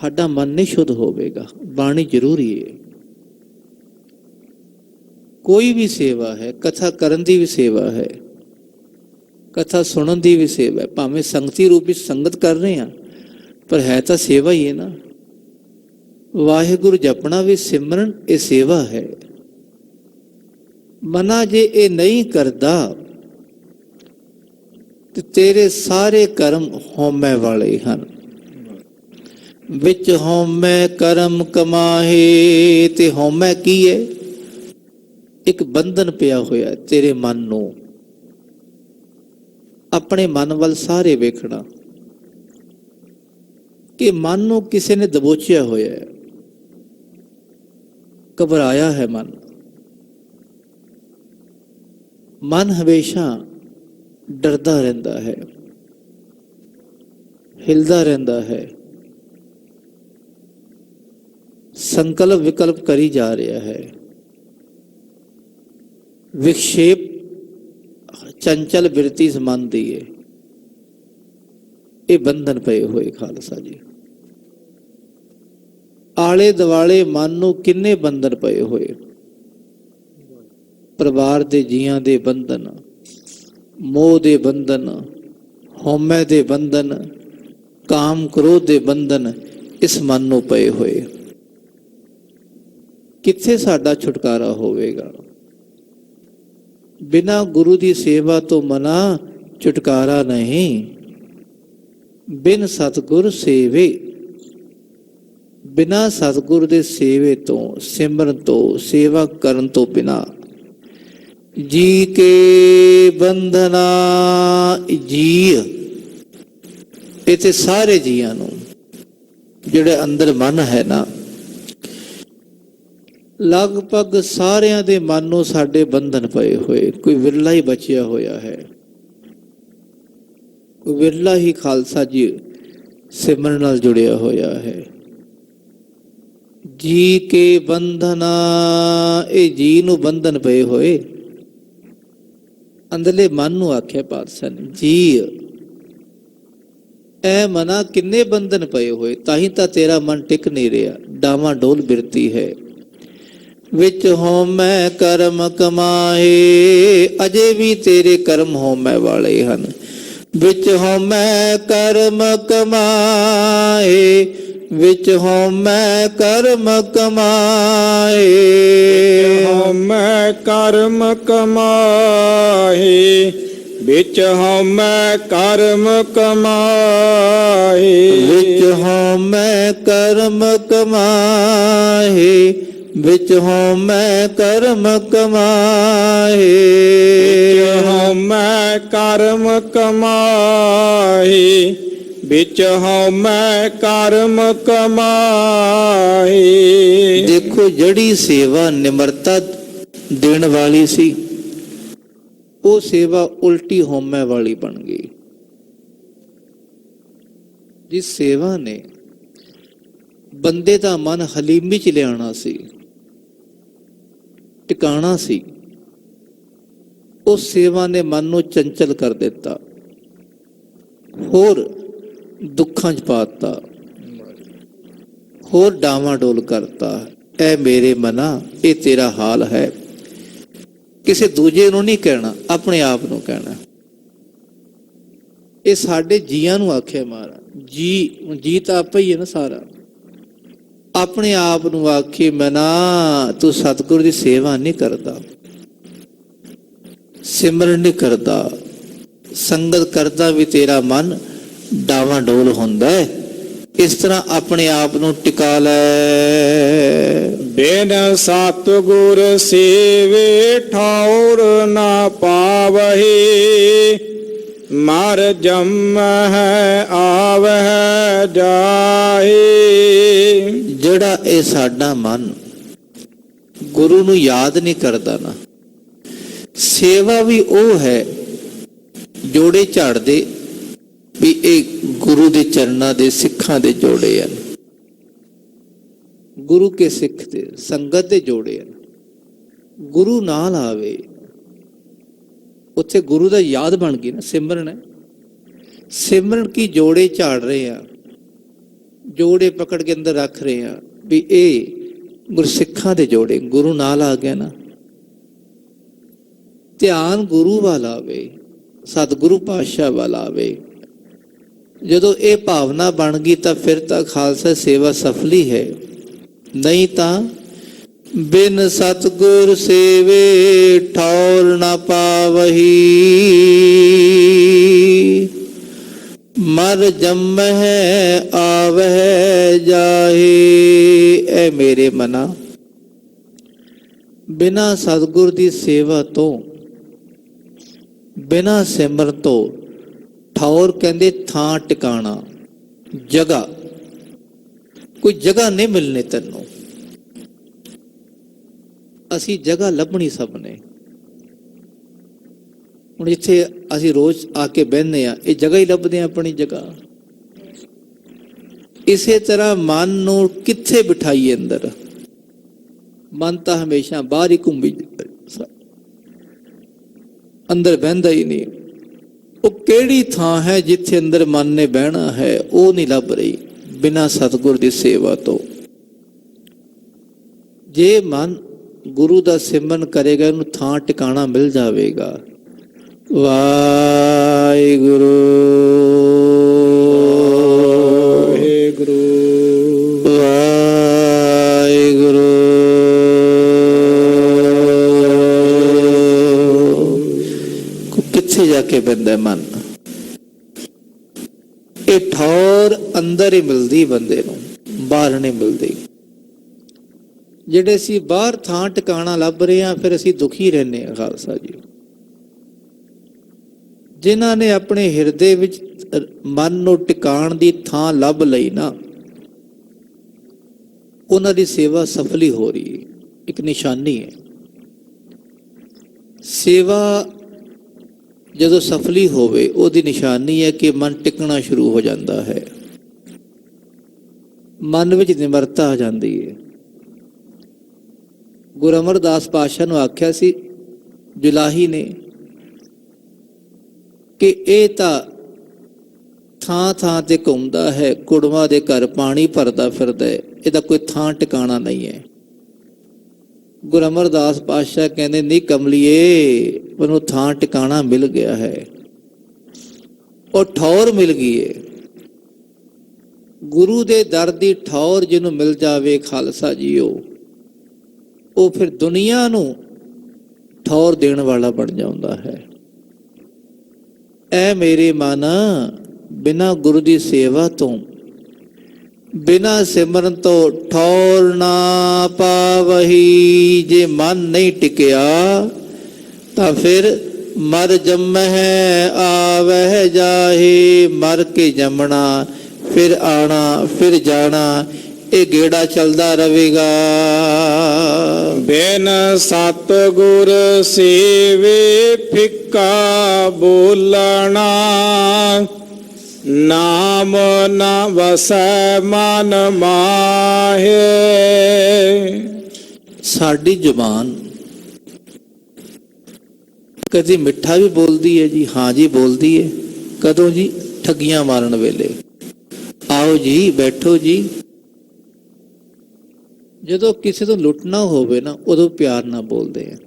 ਸਾਡਾ ਮਨ ਨਹੀਂ ਸ਼ੁੱਧ ਹੋਵੇਗਾ। ਬਾਣੀ ਜ਼ਰੂਰੀ ਹੈ। ਕੋਈ ਵੀ ਸੇਵਾ ਹੈ, ਕਥਾ ਕਰਨ ਦੀ ਵੀ ਸੇਵਾ ਹੈ, ਕਥਾ ਸੁਣਨ ਦੀ ਵੀ ਸੇਵਾ ਹੈ। ਭਾਵੇਂ ਸੰਗਤੀ ਰੂਪ ਵਿੱਚ ਸੰਗਤ ਕਰ ਰਹੇ ਹਾਂ, ਪਰ ਹੈ ਤਾਂ ਸੇਵਾ ਹੀ ਹੈ ਨਾ। ਵਾਹਿਗੁਰੂ ਜਪਣਾ ਵੀ ਸਿਮਰਨ, ਇਹ ਸੇਵਾ ਹੈ। ਮਨਾ ਜੇ ਇਹ ਨਹੀਂ ਕਰਦਾ ਤੇ ਤੇਰੇ ਸਾਰੇ ਕਰਮ ਹਉਮੈ ਵਾਲੇ ਹਨ। ਵਿੱਚ ਹਉਮੈ ਕਰਮ ਕਮਾਹੇ। ਤੇ ਹਉਮੈ ਕੀ ਹੈ? ਇੱਕ ਬੰਧਨ ਪਿਆ ਹੋਇਆ ਤੇਰੇ ਮਨ ਨੂੰ। ਆਪਣੇ ਮਨ ਵੱਲ ਸਾਰੇ ਵੇਖਣਾ ਕਿ ਮਨ ਨੂੰ ਕਿਸੇ ਨੇ ਦਬੋਚਿਆ ਹੋਇਆ ਹੈ, ਘਬਰਾਇਆ ਹੈ ਮਨ। ਮਨ ਹਮੇਸ਼ਾ ਡਰਦਾ ਰਹਿੰਦਾ ਹੈ, ਹਿਲਦਾ ਰਹਿੰਦਾ ਹੈ, ਸੰਕਲਪ ਵਿਕਲਪ ਕਰੀ ਜਾ ਰਿਹਾ ਹੈ, ਵਿਖੇਪ ਚੰਚਲ ਬਿਰਤੀ ਸਮਾਨ ਦੀ ਹੈ। ਇਹ ਬੰਧਨ ਪਏ ਹੋਏ ਖਾਲਸਾ ਜੀ। ਆਲੇ ਦੁਆਲੇ ਮਨ ਨੂੰ ਕਿੰਨੇ ਬੰਧਨ ਪਏ ਹੋਏ, ਪਰਿਵਾਰ ਦੇ ਜੀਆਂ ਦੇ ਬੰਧਨ, ਮੋਹ ਦੇ ਬੰਧਨ, ਹਉਮੈ ਦੇ ਬੰਧਨ, ਕਾਮ ਕ੍ਰੋਧ ਦੇ ਬੰਧਨ ਇਸ ਮਨ ਨੂੰ ਪਏ ਹੋਏ। ਕਿੱਥੇ ਸਾਡਾ ਛੁਟਕਾਰਾ ਹੋਵੇਗਾ? ਬਿਨਾਂ ਗੁਰੂ ਦੀ ਸੇਵਾ ਤੋਂ ਮਨਾ ਛੁਟਕਾਰਾ ਨਹੀਂ। ਬਿਨ ਸਤਿਗੁਰ ਸੇਵੇ, ਬਿਨਾਂ ਸਤਿਗੁਰ ਦੇ ਸੇਵੇ ਤੋਂ, ਸਿਮਰਨ ਤੋਂ, ਸੇਵਾ ਕਰਨ ਤੋਂ ਬਿਨਾਂ ਜੀ ਕੇ ਬੰਧਨਾ ਜੀ, ਇੱਥੇ ਸਾਰੇ ਜੀਆਂ ਨੂੰ, ਜਿਹੜੇ ਅੰਦਰ ਮਨ ਹੈ ਨਾ, ਲਗਭਗ ਸਾਰਿਆਂ ਦੇ ਮਨ ਨੂੰ ਸਾਡੇ ਬੰਧਨ ਪਏ ਹੋਏ। ਕੋਈ ਵਿਰਲਾ ਹੀ ਬਚਿਆ ਹੋਇਆ ਹੈ, ਕੋਈ ਵਿਰਲਾ ਹੀ ਖਾਲਸਾ ਜੀ ਸਿਮਰਨ ਨਾਲ ਜੁੜਿਆ ਹੋਇਆ ਹੈ। ਜੀ ਕੇ ਬੰਧਨਾ, ਇਹ ਜੀ ਨੂੰ ਬੰਧਨ ਪਏ ਹੋਏ। ਅੰਦਰਲੇ ਮਨ ਨੂੰ ਆਖਿਆ ਪਾਤਸ਼ਾਹ ਨੇ, ਜੀ ਐ ਮਨਾ ਕਿੰਨੇ ਬੰਧਨ ਪਏ ਹੋਏ, ਤਾਂ ਹੀ ਤਾਂ ਤੇਰਾ ਮਨ ਟਿਕ ਨਹੀਂ ਰਿਹਾ, ਡਾਵਾਂ ਡੋਲ ਬਿਰਤੀ ਹੈ। ਵਿੱਚ ਹਉਮੈ ਕਰਮ ਕਮਾਏ, ਅਜੇ ਵੀ ਤੇਰੇ ਕਰਮ ਹਉਮੈ ਵਾਲੇ ਹਨ। ਵਿੱਚ ਹਉਮੈ ਕਰਮ ਕਮਾਏ, ਵਿੱਚ ਹਉਮੈ ਕਰਮ ਕਮਾਏ, ਹਉਮੈ ਕਰਮ ਕਮਾਏ, ਵਿੱਚ ਹਉਮੈ ਕਰਮ ਕਮਾਏ, ਵਿੱਚ ਹਉਮੈ ਕਰਮ ਕਮਾਏ, ਵਿੱਚ ਹਉਮੈ ਕਰਮ ਕਮਾਏ, ਹਉਮੈ ਕਰਮ ਕਮਾਏ, ਵਿੱਚ ਹਉਮੈ ਕਰਮ ਕਮਾਏ। ਦੇਖੋ, ਜਿਹੜੀ ਸੇਵਾ ਨਿਮਰਤਾ ਦੇਣ ਵਾਲੀ ਸੀ, ਉਹ ਸੇਵਾ ਉਲਟੀ ਹਉਮੈ ਵਾਲੀ ਬਣ ਗਈ। ਜਿਸ ਸੇਵਾ ਨੇ ਬੰਦੇ ਦਾ ਮਨ ਹਲੀਮੀ ਚ ਲਿਆਉਣਾ ਸੀ, ਟਿਕਾਣਾ ਸੀ, ਉਸ ਸੇਵਾ ਨੇ ਮਨ ਨੂੰ ਚੰਚਲ ਕਰ ਦਿੱਤਾ, ਹੋਰ ਦੁੱਖਾਂ ਚ ਪਾਤਾ, ਹੋਰ ਡਾਵਾਂ ਡੋਲ ਕਰਤਾ। ਐ ਮੇਰੇ ਮਨਾ, ਇਹ ਤੇਰਾ ਹਾਲ ਹੈ। ਕਿਸੇ ਦੂਜੇ ਨੂੰ ਨਹੀਂ ਕਹਿਣਾ, ਆਪਣੇ ਆਪ ਨੂੰ ਕਹਿਣਾ। ਇਹ ਸਾਡੇ ਜੀਆਂ ਨੂੰ ਆਖਿਆ ਮਹਾਰਾਜ ਜੀ। ਜੀ ਤਾਂ ਆਪੇ ਹੀ ਹੈ ਨਾ ਸਾਰਾ। ਆਪਣੇ ਆਪ ਨੂੰ ਆਖੇ, ਮਨਾ ਤੂੰ ਸਤਿਗੁਰ ਦੀ ਸੇਵਾ ਨਹੀਂ ਕਰਦਾ, ਸਿਮਰਨ ਨਹੀਂ ਕਰਦਾ, ਸੰਗਤ ਕਰਦਾ ਵੀ ਤੇਰਾ ਮਨ ਡਾਵਾਂ ਡੋਲ ਹੁੰਦਾ ਹੈ। ਇਸ ਤਰ੍ਹਾਂ ਆਪਣੇ ਆਪ ਨੂੰ ਟਿਕਾ ਲੈ। ਬਿਨ ਸਤਿਗੁਰ ਸੇਵੇ ਠੌਰ ਨਾ ਪਾਵਹੀ, ਮਰ ਜੰਮਹਿ ਆਵਹਿ ਜਾਹੀ। ਜਿਹੜਾ ਇਹ ਸਾਡਾ ਮਨ ਗੁਰੂ ਨੂੰ ਯਾਦ ਨਹੀਂ ਕਰਦਾ ਨਾ, ਸੇਵਾ ਵੀ ਉਹ ਹੈ ਜੋੜੇ ਝਾੜਦੇ ਵੀ ਇਹ ਗੁਰੂ ਦੇ ਚਰਨਾਂ ਦੇ ਸਿੱਖਾਂ ਦੇ ਜੋੜੇ ਹਨ, ਗੁਰੂ ਕੇ ਸਿੱਖ ਦੇ ਸੰਗਤ ਦੇ ਜੋੜੇ ਹਨ। ਗੁਰੂ ਨਾਲ ਆਵੇ, ਉੱਥੇ ਗੁਰੂ ਦਾ ਯਾਦ ਬਣ ਗਈ ਨਾ, ਸਿਮਰਨ ਹੈ। ਸਿਮਰਨ ਕੀ ਜੋੜੇ ਝਾੜ ਰਹੇ ਆ, ਜੋੜੇ ਪਕੜ ਕੇ ਅੰਦਰ ਰੱਖ ਰਹੇ ਆ ਵੀ ਇਹ ਗੁਰਸਿੱਖਾਂ ਦੇ ਜੋੜੇ, ਗੁਰੂ ਨਾਲ ਆ ਗਿਆ ਨਾ। ਧਿਆਨ ਗੁਰੂ ਵੱਲ ਆਵੇ, ਸਤਿਗੁਰੂ ਪਾਤਸ਼ਾਹ ਵੱਲ ਆਵੇ। ਜਦੋਂ ਇਹ ਭਾਵਨਾ ਬਣ ਗਈ ਤਾਂ ਫਿਰ ਤਾਂ ਖਾਲਸਾ ਸੇਵਾ ਸਫਲੀ ਹੈ। ਨਹੀਂ ਤਾਂ ਬਿਨ ਸਤਿਗੁਰ ਸੇਵੇ ਠੌਰ ਨਾ ਪਾਵਹੀ, ਮਰ ਜੰਮਹਿ ਆਵਹਿ ਜਾਹੀ। ਐ ਮੇਰੇ ਮਨਾ, ਬਿਨਾ ਸਤਿਗੁਰ ਦੀ ਸੇਵਾ ਤੋਂ, ਬਿਨਾ ਸਿਮਰਨ ਤੋਂ ਠੌਰ ਕਹਿੰਦੇ ਥਾਂ ਟਿਕਾਣਾ, ਜਗ੍ਹਾ। ਕੋਈ ਜਗ੍ਹਾ ਨਹੀਂ ਮਿਲਣੀ ਤੈਨੂੰ, ਅਸੀਂ ਜਗ੍ਹਾ ਲੱਭਣੀ ਸਭ ਨੇ। ਹੁਣ ਜਿੱਥੇ ਅਸੀਂ ਰੋਜ਼ ਆ ਕੇ ਬਹਿੰਦੇ ਹਾਂ, ਇਹ ਜਗ੍ਹਾ ਹੀ ਲੱਭਦੇ ਹਾਂ, ਆਪਣੀ ਜਗ੍ਹਾ। ਇਸੇ ਤਰ੍ਹਾਂ ਮਨ ਨੂੰ ਕਿੱਥੇ ਬਿਠਾਈਏ ਅੰਦਰ? ਮਨ ਤਾਂ ਹਮੇਸ਼ਾ ਬਾਹਰ ਹੀ ਘੁੰਮੀ ਜਾਂਦਾ, ਅੰਦਰ ਬਹਿੰਦਾ ਹੀ ਨਹੀਂ। ਉਹ ਕਿਹੜੀ ਥਾਂ ਹੈ ਜਿੱਥੇ ਅੰਦਰ ਮਨ ਨੇ ਬਹਿਣਾ ਹੈ, ਉਹ ਨਹੀਂ ਲੱਭ ਰਹੀ ਬਿਨਾਂ ਸਤਿਗੁਰ ਦੀ ਸੇਵਾ ਤੋਂ। ਜੇ ਮਨ ਗੁਰੂ ਦਾ ਸਿਮਰਨ ਕਰੇਗਾ, ਉਹਨੂੰ ਥਾਂ ਟਿਕਾਣਾ ਮਿਲ ਜਾਵੇਗਾ। ਵਾਹਿਗੁਰੂ ਵਾਹਿਗੁਰੂ ਵਾਹਿਗੁਰੂ। ਕਿੱਥੇ ਜਾ ਕੇ ਬਹਿੰਦਾ ਮਨ? ਇਹ ਠੌਰ ਅੰਦਰ ਹੀ ਮਿਲਦੀ ਬੰਦੇ ਨੂੰ, ਬਾਹਰ ਨਹੀਂ ਮਿਲਦੀ। ਜਿਹੜੇ ਅਸੀਂ ਬਾਹਰ ਥਾਂ ਟਿਕਾਣਾ ਲੱਭ ਰਹੇ ਹਾਂ, ਫਿਰ ਅਸੀਂ ਦੁਖੀ ਰਹਿੰਦੇ ਹਾਂ। ਖਾਲਸਾ ਜੀ, ਜਿਨ੍ਹਾਂ ਨੇ ਆਪਣੇ ਹਿਰਦੇ ਵਿੱਚ ਮਨ ਨੂੰ ਟਿਕਾਣ ਦੀ ਥਾਂ ਲੱਭ ਲਈ ਨਾ, ਉਹਨਾਂ ਦੀ ਸੇਵਾ ਸਫਲੀ ਹੋ ਰਹੀ ਹੈ। ਇੱਕ ਨਿਸ਼ਾਨੀ ਹੈ ਸੇਵਾ ਜਦੋਂ ਸਫਲੀ ਹੋਵੇ, ਉਹਦੀ ਨਿਸ਼ਾਨੀ ਹੈ ਕਿ ਮਨ ਟਿਕਣਾ ਸ਼ੁਰੂ ਹੋ ਜਾਂਦਾ ਹੈ, ਮਨ ਵਿੱਚ ਨਿਮਰਤਾ ਆ ਜਾਂਦੀ ਹੈ। ਗੁਰੂ ਅਮਰਦਾਸ ਪਾਤਸ਼ਾਹ ਨੂੰ ਆਖਿਆ ਸੀ ਜੁਲਾਹੀ ਨੇ ਕਿ ਇਹ ਤਾਂ ਥਾਂ ਥਾਂ ਤੇ ਘੁੰਮਦਾ ਹੈ, ਕੁੜਮਾਂ ਦੇ ਘਰ ਪਾਣੀ ਭਰਦਾ ਫਿਰਦਾ ਹੈ, ਇਹਦਾ ਕੋਈ ਥਾਂ ਟਿਕਾਣਾ ਨਹੀਂ ਹੈ। ਗੁਰੂ ਅਮਰਦਾਸ ਪਾਤਸ਼ਾਹ ਕਹਿੰਦੇ ਨਹੀਂ ਕਮਲੀਏ, ਉਹਨੂੰ ਥਾਂ ਟਿਕਾਣਾ ਮਿਲ ਗਿਆ ਹੈ, ਉਹ ਠੌਰ ਮਿਲ ਗਈ ਹੈ। ਗੁਰੂ ਦੇ ਦਰ ਦੀ ਠੌਰ ਜਿਹਨੂੰ ਮਿਲ ਜਾਵੇ ਖਾਲਸਾ ਜੀਓ, ਉਹ ਫਿਰ ਦੁਨੀਆ ਨੂੰ ਠੌਰ ਦੇਣ ਵਾਲਾ ਬਣ ਜਾਂਦਾ ਹੈ। ਐ ਮੇਰੇ ਮਨ, ਬਿਨਾਂ ਗੁਰੂ ਦੀ ਸੇਵਾ ਤੋਂ, ਬਿਨਾਂ ਸਿਮਰਨ ਤੋਂ ਠੌਰ ਨਾ ਪਾਵਹੀ। ਜੇ ਮਨ ਨਹੀਂ ਟਿਕਿਆ ਤਾਂ ਫਿਰ ਮਰ ਜੰਮਹਿ ਆਵਹਿ ਜਾਹੇ। ਮਰ ਕੇ ਜੰਮਣਾ, ਫਿਰ ਆਣਾ, ਫਿਰ ਜਾਣਾ, ਇਹ ਗੇੜਾ ਚੱਲਦਾ ਰਹੇਗਾ। ਬਿਨ ਸਤਿਗੁਰ ਸੇਵੇ ਫਿੱਕਾ ਬੋਲਣਾ, ਨਾਮ ਨਾ ਵਸੈ ਮਨ ਮਾਹੇ। ਸਾਡੀ ਜ਼ੁਬਾਨ ਕਦੀ ਮਿੱਠਾ ਵੀ ਬੋਲਦੀ ਹੈ ਜੀ, ਹਾਂ ਜੀ ਬੋਲਦੀ ਹੈ। ਕਦੋਂ ਜੀ? ਠੱਗੀਆਂ ਮਾਰਨ ਵੇਲੇ। ਆਓ ਜੀ, ਬੈਠੋ ਜੀ। ਜਦੋਂ ਕਿਸੇ ਤੋਂ ਲੁੱਟਣਾ ਹੋਵੇ ਨਾ, ਉਦੋਂ ਪਿਆਰ ਨਾਲ ਬੋਲਦੇ ਆ।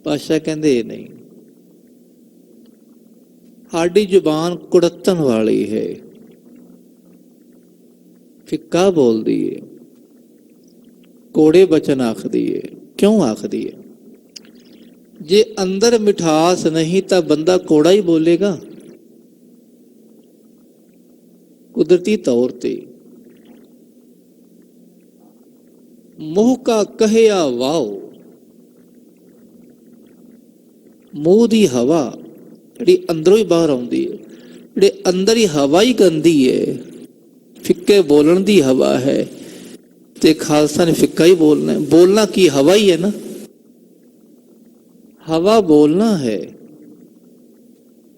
ਪਾਤਸ਼ਾਹ ਕਹਿੰਦੇ ਇਹ ਨਹੀਂ, ਸਾਡੀ ਜ਼ੁਬਾਨ ਕੁੜੱਤਣ ਵਾਲੀ ਹੈ, ਫਿੱਕਾ ਬੋਲਦੀ ਹੈ, ਕੋੜੇ ਬਚਨ ਆਖਦੀ ਹੈ। ਕਿਉਂ ਆਖਦੀ ਹੈ? ਜੇ ਅੰਦਰ ਮਿਠਾਸ ਨਹੀਂ ਤਾਂ ਬੰਦਾ ਕੋੜਾ ਹੀ ਬੋਲੇਗਾ। ਕੁਦਰਤੀ ਤੌਰ ਤੇ ਮੂੰਹ ਕਾ ਕਹਿਆ ਵਾਓ, ਮੂੰਹ ਦੀ ਹਵਾ ਜਿਹੜੀ ਅੰਦਰੋਂ ਹੀ ਬਾਹਰ ਆਉਂਦੀ ਹੈ, ਜਿਹੜੇ ਅੰਦਰ ਹੀ ਹਵਾ ਹੀ ਗੰਦੀ ਹੈ, ਫਿੱਕੇ ਬੋਲਣ ਦੀ ਹਵਾ ਹੈ। ਤੇ ਖਾਲਸਾ ਨੇ ਫਿੱਕਾ ਹੀ ਬੋਲਣਾ ਹੈ। ਬੋਲਣਾ ਕੀ? ਹਵਾ ਹੀ ਹੈ ਨਾ, ਹਵਾ ਬੋਲਣਾ ਹੈ।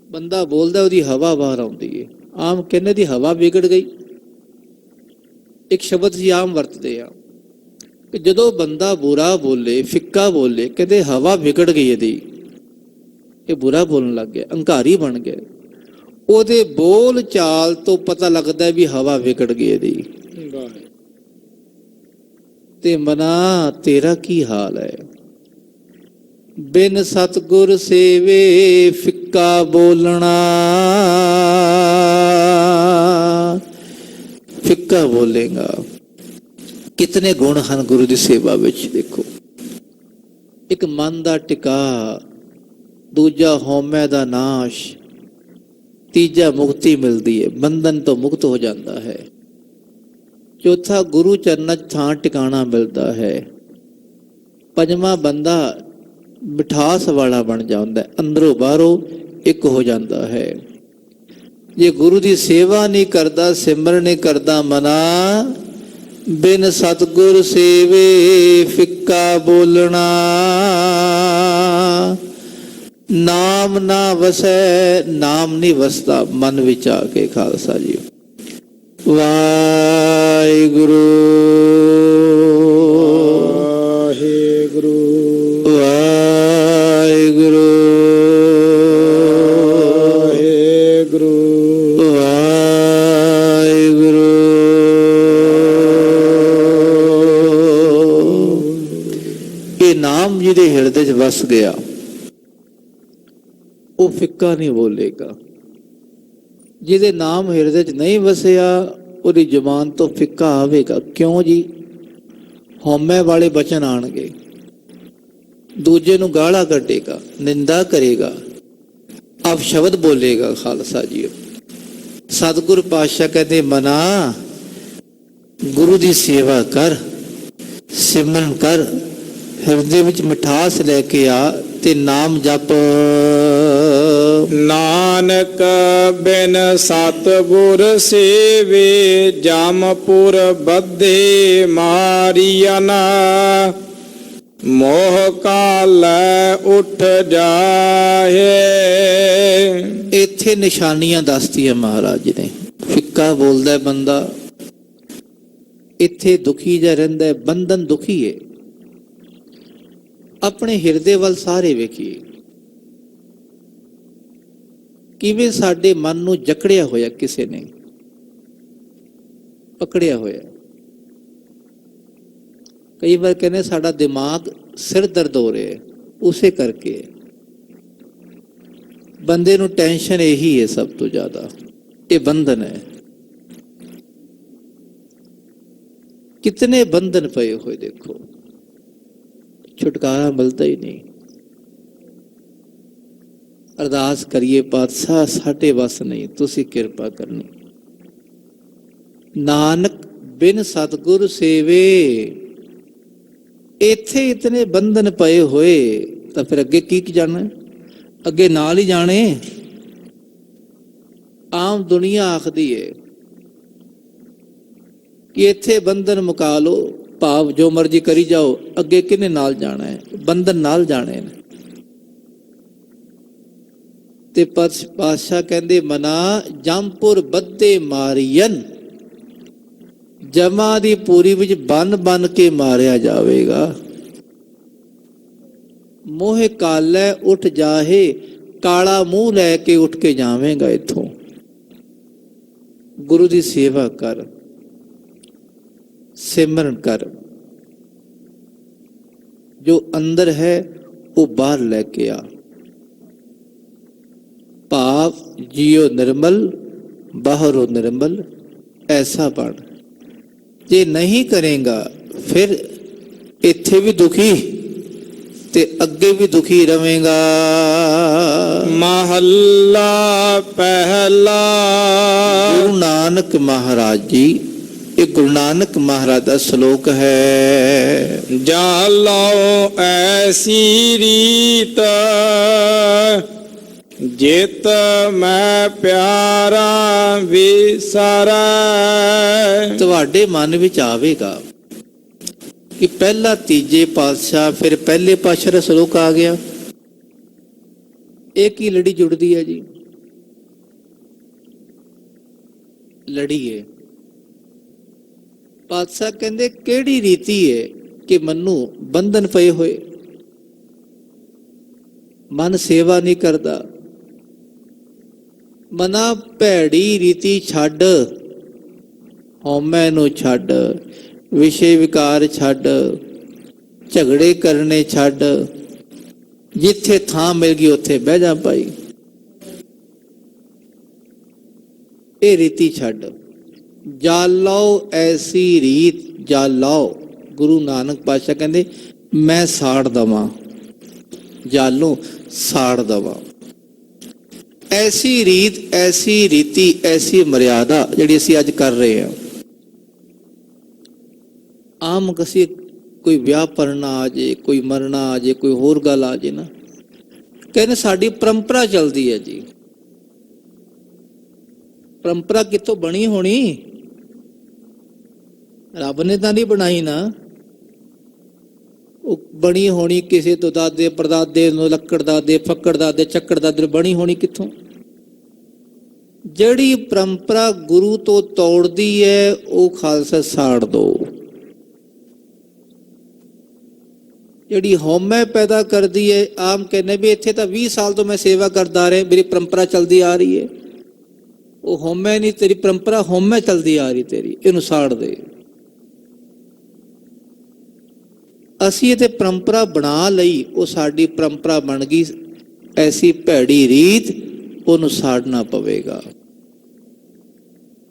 ਬੰਦਾ ਬੋਲਦਾ, ਉਹਦੀ ਹਵਾ ਬਾਹਰ ਆਉਂਦੀ ਹੈ। ਆਮ ਕਹਿੰਦੇ ਦੀ ਹਵਾ ਵਿਗੜ ਗਈ, ਇੱਕ ਸ਼ਬਦ ਜੀ ਆਮ ਵਰਤਦੇ ਆ ਕਿ ਜਦੋਂ ਬੰਦਾ ਬੁਰਾ ਬੋਲੇ, ਫਿੱਕਾ ਬੋਲੇ, ਕਹਿੰਦੇ ਹਵਾ ਵਿਗੜ ਗਈ ਇਹਦੀ, ਇਹ ਬੁਰਾ ਬੋਲਣ ਲੱਗ ਗਿਆ, ਹੰਕਾਰੀ ਬਣ ਗਿਆ। ਉਹਦੇ ਬੋਲ ਚਾਲ ਤੋਂ ਪਤਾ ਲੱਗਦਾ ਵੀ ਹਵਾ ਵਿਗੜ ਗਈ ਇਹਦੀ। ਤੇ ਮਨਾ ਤੇਰਾ ਕੀ ਹਾਲ ਹੈ? ਬਿਨ ਸਤਿਗੁਰ ਸੇਵੇ ਫਿੱਕਾ ਬੋਲਣਾ, ਫਿੱਕਾ ਬੋਲੇਗਾ। ਕਿਤਨੇ ਗੁਣ ਹਨ ਗੁਰੂ ਦੀ ਸੇਵਾ ਵਿੱਚ। ਦੇਖੋ, ਇੱਕ ਮਨ ਦਾ ਟਿਕਾ, ਦੂਜਾ ਹਉਮੈ ਦਾ ਨਾਸ਼, ਤੀਜਾ ਮੁਕਤੀ ਮਿਲਦੀ ਹੈ, ਬੰਧਨ ਤੋਂ ਮੁਕਤ ਹੋ ਜਾਂਦਾ ਹੈ। ਚੌਥਾ ਗੁਰੂ ਚਰਨਾਂ 'ਚ ਥਾਂ ਟਿਕਾਣਾ ਮਿਲਦਾ ਹੈ। ਪੰਜਵਾਂ ਬੰਦਾ ਮਿਠਾਸ ਵਾਲਾ ਬਣ ਜਾਂਦਾ, ਅੰਦਰੋਂ ਬਾਹਰੋਂ ਇੱਕ ਹੋ ਜਾਂਦਾ ਹੈ। ਜੇ ਗੁਰੂ ਦੀ ਸੇਵਾ ਨਹੀਂ ਕਰਦਾ, ਸਿਮਰਨ ਨਹੀਂ ਕਰਦਾ ਮਨਾ, ਬਿਨ ਸਤਿਗੁਰ ਸੇਵੇ ਫਿੱਕਾ ਬੋਲਣਾ। ਨਾਮ ਨਾ ਵਸੈ, ਨਾਮ ਨਹੀਂ ਵਸਦਾ ਮਨ ਵਿੱਚ ਆ ਕੇ। ਖਾਲਸਾ ਜੀ ਵਾਹਿਗੁਰੂ ਵਾਹਿਗੁਰੂ ਵਾਹਿਗੁਰੂ ਵਾਹਿਗੁਰੂ ਵਾਹਿਗੁਰੂ। ਇਹ ਨਾਮ ਜਿਹਦੇ ਹਿਰਦੇ 'ਚ ਵਸ ਗਿਆ ਉਹ ਫਿੱਕਾ ਨਹੀਂ ਬੋਲੇਗਾ। ਜਿਹਦੇ ਨਾਮ ਹਿਰਦੇ 'ਚ ਨਹੀਂ ਵਸਿਆ ਉਹਦੀ ਜ਼ੁਬਾਨ ਤੋਂ ਫਿੱਕਾ ਆਵੇਗਾ। ਕਿਉਂ ਜੀ? ਹਉਮੈ ਵਾਲੇ ਬਚਨ ਆਣਗੇ, ਦੂਜੇ ਨੂੰ ਗਾਲਾਂ ਕੱਢੇਗਾ, ਨਿੰਦਾ ਕਰੇਗਾ, ਅਪਸ਼ਬਦ ਬੋਲੇਗਾ। ਖਾਲਸਾ ਜੀ ਸਤਿਗੁਰ ਪਾਤਸ਼ਾਹ ਕਹਿੰਦੇ ਮਨਾ, ਗੁਰੂ ਦੀ ਸੇਵਾ ਕਰ, ਸਿਮਰਨ ਕਰ, ਹਿਰਦੇ ਵਿੱਚ ਮਿਠਾਸ ਲੈ ਕੇ ਆ ਤੇ ਨਾਮ ਜਪ। ਨਾਨਕ ਬਿਨ ਸਤਿਗੁਰ ਸੇਵੇ ਜਮਪੁਰ ਬੱਧੇ ਮਾਰੀਅਨ ਮੋਹ ਕਾਲੈ ਉੱਠ ਜਾਏ। ਇੱਥੇ ਨਿਸ਼ਾਨੀਆਂ ਦੱਸਦੀਆਂ ਮਹਾਰਾਜ ਜੀ ਨੇ। ਫਿੱਕਾ ਬੋਲਦਾ ਬੰਦਾ, ਇੱਥੇ ਦੁਖੀ ਜਿਹਾ ਰਹਿੰਦਾ ਹੈ, ਬੰਧਨ ਦੁਖੀ ਹੈ। ਆਪਣੇ ਹਿਰਦੇ ਵੱਲ ਸਾਰੇ ਵੇਖੀਏ, ਕਿਵੇਂ ਸਾਡੇ ਮਨ ਨੂੰ ਜਕੜਿਆ ਹੋਇਆ ਕਿਸੇ ਨੇ, ਪਕੜਿਆ ਹੋਇਆ। ਕਈ ਵਾਰ ਕਹਿੰਦੇ ਸਾਡਾ ਦਿਮਾਗ ਸਿਰ ਦਰਦ ਹੋ ਰਿਹਾ, ਉਸੇ ਕਰਕੇ ਬੰਦੇ ਨੂੰ ਟੈਨਸ਼ਨ ਇਹੀ ਹੈ ਸਭ ਤੋਂ ਜ਼ਿਆਦਾ। ਇਹ ਬੰਧਨ ਹੈ। ਕਿਤਨੇ ਬੰਧਨ ਪਏ ਹੋਏ ਦੇਖੋ, ਛੁਟਕਾਰਾ ਮਿਲਦਾ ਹੀ ਨਹੀਂ। ਅਰਦਾਸ ਕਰੀਏ ਪਾਤਸ਼ਾਹ ਸਾਡੇ ਵੱਸ ਨਹੀਂ, ਤੁਸੀਂ ਕਿਰਪਾ ਕਰਨੀ। ਨਾਨਕ ਬਿਨ ਸਤਿਗੁਰ ਸੇਵੇ, ਇੱਥੇ ਇਤਨੇ ਬੰਧਨ ਪਏ ਹੋਏ ਤਾਂ ਫਿਰ ਅੱਗੇ ਕੀ ਜਾਣਾ? ਅੱਗੇ ਨਾਲ ਹੀ ਜਾਣੇ। ਆਮ ਦੁਨੀਆ ਆਖਦੀ ਹੈ ਕਿ ਇੱਥੇ ਬੰਧਨ ਮੁਕਾ ਲਓ, ਭਾਵ ਜੋ ਮਰਜ਼ੀ ਕਰੀ ਜਾਓ, ਅੱਗੇ ਕਿਹਨੇ ਨਾਲ ਜਾਣਾ ਹੈ? ਬੰਧਨ ਨਾਲ ਜਾਣੇ ਨੇ। ਤੇ ਪਾਤਸ਼ਾਹ ਕਹਿੰਦੇ ਮਨਾ, ਜਮਪੁਰ ਬੱਧੇ ਮਾਰੀਅਨ, ਜਮਾ ਦੀ ਪੂਰੀ ਵਿੱਚ ਬੰਨ ਬੰਨ ਕੇ ਮਾਰਿਆ ਜਾਵੇਗਾ। ਮੋਹ ਕਾਲੈ ਉੱਠ ਜਾਹੇ, ਕਾਲਾ ਮੂੰਹ ਲੈ ਕੇ ਉੱਠ ਕੇ ਜਾਵੇਂਗਾ ਇੱਥੋਂ। ਗੁਰੂ ਦੀ ਸੇਵਾ ਕਰ, ਸਿਮਰਨ ਕਰ, ਜੋ ਅੰਦਰ ਹੈ ਉਹ ਬਾਹਰ ਲੈ ਕੇ ਆ। ਭਾਵ ਜੀਓ ਨਿਰਮਲ ਬਾਹਰੋਂ ਨਿਰਮਲ, ਐਸਾ ਬਣ। ਜੇ ਨਹੀਂ ਕਰੇਗਾ ਫਿਰ ਇੱਥੇ ਵੀ ਦੁਖੀ ਤੇ ਅੱਗੇ ਵੀ ਦੁਖੀ ਰਵੇਂਗਾ। ਮਹੱਲਾ ਪਹਿਲਾ। ਗੁਰੂ ਨਾਨਕ ਮਹਾਰਾਜ ਜੀ, ਇਹ ਗੁਰੂ ਨਾਨਕ ਮਹਾਰਾਜ ਦਾ ਸ਼ਲੋਕ ਹੈ। ਜਾ ਲਓ ਐਸੀ ਰੀਤ, ਜਿਤ ਮੈਂ ਪਿਆਰਾ ਵਿਸਾਰੈ। ਤੁਹਾਡੇ ਮਨ ਵਿੱਚ ਆਵੇਗਾ ਕਿ ਪਹਿਲਾ ਤੀਜੇ ਪਾਤਸ਼ਾਹ, ਫਿਰ ਪਹਿਲੇ ਪਾਤਸ਼ਾਹ ਦਾ ਸ਼ਲੋਕ ਆ ਗਿਆ। ਇਹ ਕੀ ਲੜੀ ਜੁੜਦੀ ਹੈ ਜੀ? ਲੜੀ ਹੈ। ਪਾਤਸ਼ਾਹ ਕਹਿੰਦੇ ਕਿਹੜੀ ਰੀਤੀ ਹੈ ਕਿ ਮਨੂੰ ਬੰਧਨ ਪਏ ਹੋਏ, ਮਨ ਸੇਵਾ ਨਹੀਂ ਕਰਦਾ। ਮਨਾ ਭੈੜੀ ਰੀਤੀ ਛੱਡ, ਹਉਮੈ ਨੂੰ ਛੱਡ, ਵਿਸ਼ੇ ਵਿਕਾਰ ਛੱਡ, ਝਗੜੇ ਕਰਨੇ ਛੱਡ। ਜਿੱਥੇ ਥਾਂ ਮਿਲ ਗਈ ਉੱਥੇ ਬਹਿ ਜਾ ਭਾਈ। ਇਹ ਰੀਤੀ ਛੱਡ। ਜਾਲੋ ਐਸੀ ਰੀਤ, ਜਾਲੋ। ਗੁਰੂ ਨਾਨਕ ਪਾਤਸ਼ਾਹ ਕਹਿੰਦੇ ਮੈਂ ਸਾੜ ਦਵਾਂ, ਜਾਲੋ ਸਾੜ ਦਵਾਂ। ਐਸੀ ਰੀਤ, ਐਸੀ ਰੀਤੀ, ਐਸੀ ਮਰਿਆਦਾ ਜਿਹੜੀ ਅਸੀਂ ਅੱਜ ਕਰ ਰਹੇ ਹਾਂ। ਆਮ ਕਿਸੇ ਕੋਈ ਵਿਆਹ ਪਰਨਾ ਆ ਜੇ, ਕੋਈ ਮਰਨਾ ਆ ਜੇ, ਕੋਈ ਹੋਰ ਗੱਲ ਆ ਜੇ ਨਾ, ਕਹਿੰਦੇ ਸਾਡੀ ਪਰੰਪਰਾ ਚੱਲਦੀ ਹੈ ਜੀ। ਪਰੰਪਰਾ ਕਿੱਥੋਂ ਬਣੀ ਹੋਣੀ? ਰੱਬ ਨੇ ਤਾਂ ਨਹੀਂ ਬਣਾਈ ਨਾ। ਉਹ ਬਣੀ ਹੋਣੀ ਕਿਸੇ ਤੋਂ ਦਾਦੇ ਪੜਦਾਦੇ ਨੂੰ, ਲੱਕੜ ਦਾਦੇ, ਫੱਕੜ ਦਾਦੇ, ਚੱਕੜ ਦਾਦੇ ਬਣੀ ਹੋਣੀ ਕਿੱਥੋਂ? ਜਿਹੜੀ ਪਰੰਪਰਾ ਗੁਰੂ ਤੋਂ ਤੋੜਦੀ ਹੈ ਉਹ ਖਾਲਸਾ ਸਾੜ ਦੋ। ਜਿਹੜੀ ਹਉਮੈ ਪੈਦਾ ਕਰਦੀ ਹੈ, ਆਮ ਕਹਿੰਦੇ ਵੀ ਇੱਥੇ ਤਾਂ 20 ਸਾਲ ਤੋਂ ਮੈਂ ਸੇਵਾ ਕਰਦਾ ਰਿਹਾ, ਮੇਰੀ ਪਰੰਪਰਾ ਚੱਲਦੀ ਆ ਰਹੀ ਹੈ। ਉਹ ਹਉਮੈ ਨਹੀਂ, ਤੇਰੀ ਪਰੰਪਰਾ ਹਉਮੈ ਚੱਲਦੀ ਆ ਰਹੀ ਤੇਰੀ, ਇਹਨੂੰ ਸਾੜ ਦੇ। ਅਸੀਂ ਇਹ ਤੇ ਪਰੰਪਰਾ ਬਣਾ ਲਈ, ਉਹ ਸਾਡੀ ਪਰੰਪਰਾ ਬਣ ਗਈ ਐਸੀ ਭੈੜੀ ਰੀਤ, ਉਹਨੂੰ ਸਾੜਨਾ ਪਵੇਗਾ।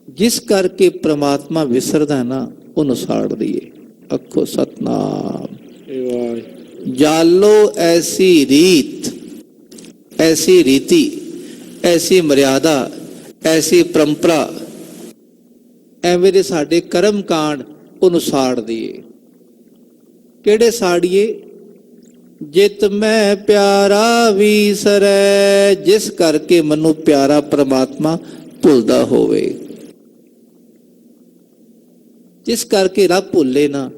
ਜਿਸ ਕਰਕੇ ਪ੍ਰਮਾਤਮਾ ਵਿਸਰਦਾ ਨਾ, ਉਹਨੂੰ ਸਾੜ ਦਈਏ। ਆਖੋ ਸਤਨਾਮ। ਜਾਲੋ ਐਸੀ ਰੀਤ, ਐਸੀ ਰੀਤੀ, ਐਸੀ ਮਰਿਆਦਾ, ਐਸੀ ਪਰੰਪਰਾ, ਐਵੇਂ ਦੇ ਸਾਡੇ ਕਰਮ ਕਾਂਡ, ਉਹਨੂੰ ਸਾੜ ਦਈਏ। ਕਿਹੜੇ ਸਾੜੀਏ? ਜਿਤ ਮੈਂ ਪਿਆਰਾ ਵੀਸਰੈ, ਜਿਸ ਕਰਕੇ ਮੈਨੂੰ ਪਿਆਰਾ ਪ੍ਰਮਾਤਮਾ ਭੁੱਲਦਾ ਹੋਵੇ। ਜਿਸ ਕਰਕੇ ਰੱਬ ਭੁੱਲੇ ਨਾ,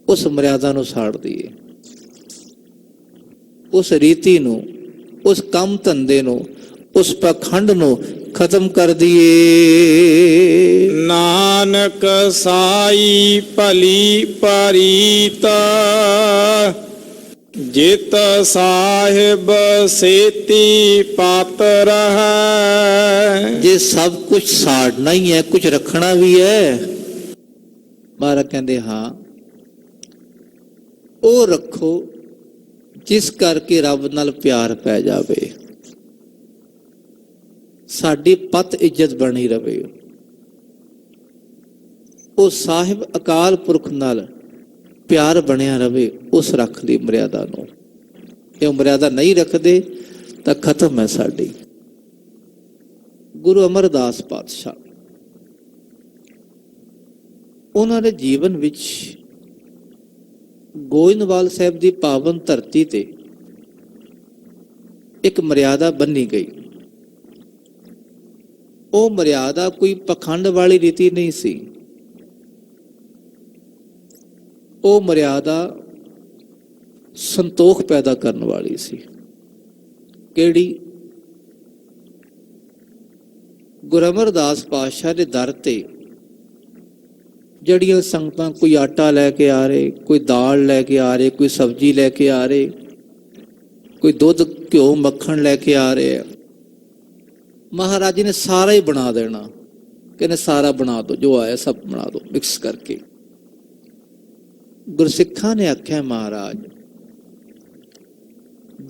ਉਸ ਮਰਿਆਦਾ ਨੂੰ ਸਾੜ ਦਈਏ, ਉਸ ਰੀਤੀ ਨੂੰ, ਉਸ ਕੰਮ ਧੰਦੇ ਨੂੰ, ਉਸ ਪਖੰਡ ਨੂੰ ਖਤਮ ਕਰ ਦਈਏ। ਨਾਨਕ ਸਾਈ ਭਲੀ ਪਰੀਤ, ਜਿਤ ਸਾਹਿਬ ਸੇਤੀ ਪਤ ਰਹੈ। ਜੇ ਸਭ ਕੁਝ ਸਾੜਨਾ ਹੀ ਹੈ, ਕੁਝ ਰੱਖਣਾ ਵੀ ਹੈ, ਮਹਾਰਾਜ ਕਹਿੰਦੇ ਹਾਂ ਉਹ ਰੱਖੋ ਜਿਸ ਕਰਕੇ ਰੱਬ ਨਾਲ ਪਿਆਰ ਪੈ ਜਾਵੇ, ਸਾਡੀ ਪਤ ਇੱਜ਼ਤ ਬਣੀ ਰਵੇ। ਉਹ ਸਾਹਿਬ ਅਕਾਲ ਪੁਰਖ ਨਾਲ ਪਿਆਰ ਬਣਿਆ ਰਵੇ, ਉਸ ਰੱਖ ਲਈ ਮਰਿਆਦਾ ਨੂੰ। ਇਹ ਮਰਿਆਦਾ ਨਹੀਂ ਰੱਖਦੇ ਤਾਂ ਖਤਮ ਹੈ ਸਾਡੀ। ਗੁਰੂ ਅਮਰਦਾਸ ਪਾਤਸ਼ਾਹ, ਉਹਨਾਂ ਦੇ ਜੀਵਨ ਵਿੱਚ ਗੋਇੰਦਵਾਲ ਸਾਹਿਬ ਦੀ ਪਾਵਨ ਧਰਤੀ ਤੇ ਇੱਕ ਮਰਿਆਦਾ ਬੰਨੀ ਗਈ। ਉਹ ਮਰਿਆਦਾ ਕੋਈ ਪਖੰਡ ਵਾਲੀ ਰੀਤੀ ਨਹੀਂ ਸੀ। ਉਹ ਮਰਿਆਦਾ ਸੰਤੋਖ ਪੈਦਾ ਕਰਨ ਵਾਲੀ ਸੀ। ਕਿਹੜੀ? ਗੁਰੂ ਅਮਰਦਾਸ ਪਾਤਸ਼ਾਹ ਦੇ ਦਰ ਤੇ ਜਿਹੜੀਆਂ ਸੰਗਤਾਂ ਕੋਈ ਆਟਾ ਲੈ ਕੇ ਆ ਰਹੇ, ਕੋਈ ਦਾਲ ਲੈ ਕੇ ਆ ਰਹੇ, ਕੋਈ ਸਬਜ਼ੀ ਲੈ ਕੇ ਆ ਰਹੇ, ਕੋਈ ਦੁੱਧ ਘਿਓ ਮੱਖਣ ਲੈ ਕੇ ਆ ਰਹੇ, ਮਹਾਰਾਜ ਜੀ ਨੇ ਸਾਰਾ ਹੀ ਬਣਾ ਦੇਣਾ। ਕਹਿੰਦੇ ਸਾਰਾ ਬਣਾ ਦੋ, ਜੋ ਆਇਆ ਸਭ ਬਣਾ ਦੋ ਮਿਕਸ ਕਰਕੇ। ਗੁਰਸਿੱਖਾਂ ਨੇ ਆਖਿਆ ਮਹਾਰਾਜ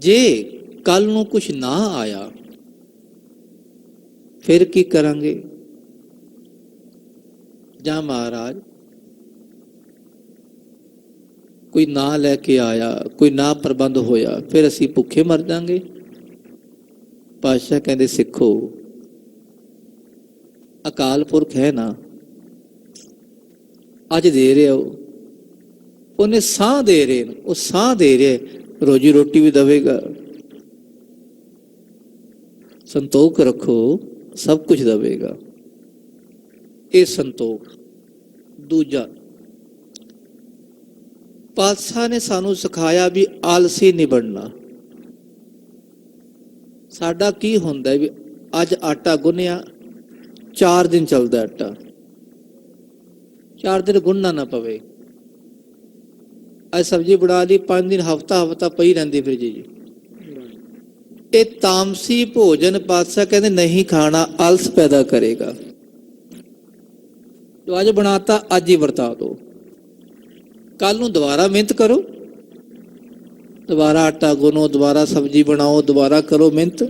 ਜੇ ਕੱਲ ਨੂੰ ਕੁਝ ਨਾ ਆਇਆ ਫਿਰ ਕੀ ਕਰਾਂਗੇ? ਜਾਂ ਮਹਾਰਾਜ ਕੋਈ ਨਾ ਲੈ ਕੇ ਆਇਆ, ਕੋਈ ਨਾ ਪ੍ਰਬੰਧ ਹੋਇਆ, ਫਿਰ ਅਸੀਂ ਭੁੱਖੇ ਮਰ ਜਾਵਾਂਗੇ। ਪਾਤਸ਼ਾਹ ਕਹਿੰਦੇ ਸਿੱਖੋ, ਅਕਾਲ ਪੁਰਖ ਹੈ ਨਾ, ਅੱਜ ਦੇ ਰਹੇ ਹੋ, ਉਹਨੇ ਸਾਹ ਦੇ ਰਹੇ ਨੇ, ਉਹ ਸਾਹ ਦੇ ਰਿਹਾ, ਰੋਜੀ ਰੋਟੀ ਵੀ ਦੇਵੇਗਾ। ਸੰਤੋਖ ਰੱਖੋ, ਸਭ ਕੁਝ ਦੇਵੇਗਾ। ਇਹ ਸੰਤੋਖ। ਦੂਜਾ, ਪਾਤਸ਼ਾਹ ਨੇ ਸਾਨੂੰ ਸਿਖਾਇਆ ਵੀ ਆਲਸੀ ਨਹੀਂ ਬਣਨਾ। ਸਾਡਾ ਕੀ ਹੁੰਦਾ ਵੀ ਅੱਜ ਆਟਾ ਗੁੰਨਿਆ, 4 ਦਿਨ ਚੱਲਦਾ ਆਟਾ, 4 ਦਿਨ ਗੁੰਨਣਾ ਨਾ ਪਵੇ। ਅੱਜ ਸਬਜ਼ੀ ਬਣਾ ਲਈ, 5 ਦਿਨ ਹਫਤਾ ਪਈ ਰਹਿੰਦੀ ਫ੍ਰਿਜ ਜੀ। ਇਹ ਤਾਮਸੀ ਭੋਜਨ ਪਾਤਸ਼ਾਹ ਕਹਿੰਦੇ ਨਹੀਂ ਖਾਣਾ, ਆਲਸ ਪੈਦਾ ਕਰੇਗਾ। ਜੋ ਅੱਜ ਬਣਾਤਾ ਅੱਜ ਹੀ ਵਰਤਾ ਦੋ, ਕੱਲ ਨੂੰ ਦੁਬਾਰਾ ਮਿਹਨਤ ਕਰੋ, ਦੁਬਾਰਾ ਆਟਾ ਗੁੰਨੋ, ਦੁਬਾਰਾ ਸਬਜ਼ੀ ਬਣਾਓ, ਦੁਬਾਰਾ ਕਰੋ ਮਿਹਨਤ।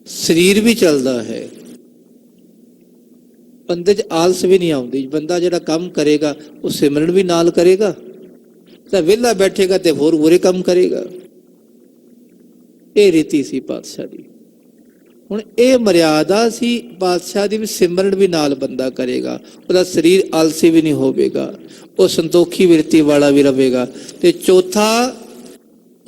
ਸਰੀਰ ਵੀ ਚੱਲਦਾ ਹੈ, ਬੰਦੇ 'ਚ ਆਲਸ ਵੀ ਨਹੀਂ ਆਉਂਦੀ। ਬੰਦਾ ਜਿਹੜਾ ਕੰਮ ਕਰੇਗਾ ਉਹ ਸਿਮਰਨ ਵੀ ਨਾਲ ਕਰੇਗਾ, ਤਾਂ ਵਿਹਲਾ ਬੈਠੇਗਾ ਤੇ ਹੋਰ ਬੁਰੇ ਕੰਮ ਕਰੇਗਾ। ਇਹ ਰੀਤੀ ਸੀ ਪਾਤਸ਼ਾਹ ਦੀ। ਹੁਣ ਇਹ ਮਰਿਆਦਾ ਸੀ ਪਾਤਸ਼ਾਹ ਦੀ ਵੀ, ਸਿਮਰਨ ਵੀ ਨਾਲ ਬੰਦਾ ਕਰੇਗਾ, ਉਹਦਾ ਸਰੀਰ ਆਲਸੀ ਵੀ ਨਹੀਂ ਹੋਵੇਗਾ, ਉਹ ਸੰਤੋਖੀ ਵਿਰਤੀ ਵਾਲਾ ਵੀ ਰਹੇਗਾ। ਤੇ ਚੌਥਾ,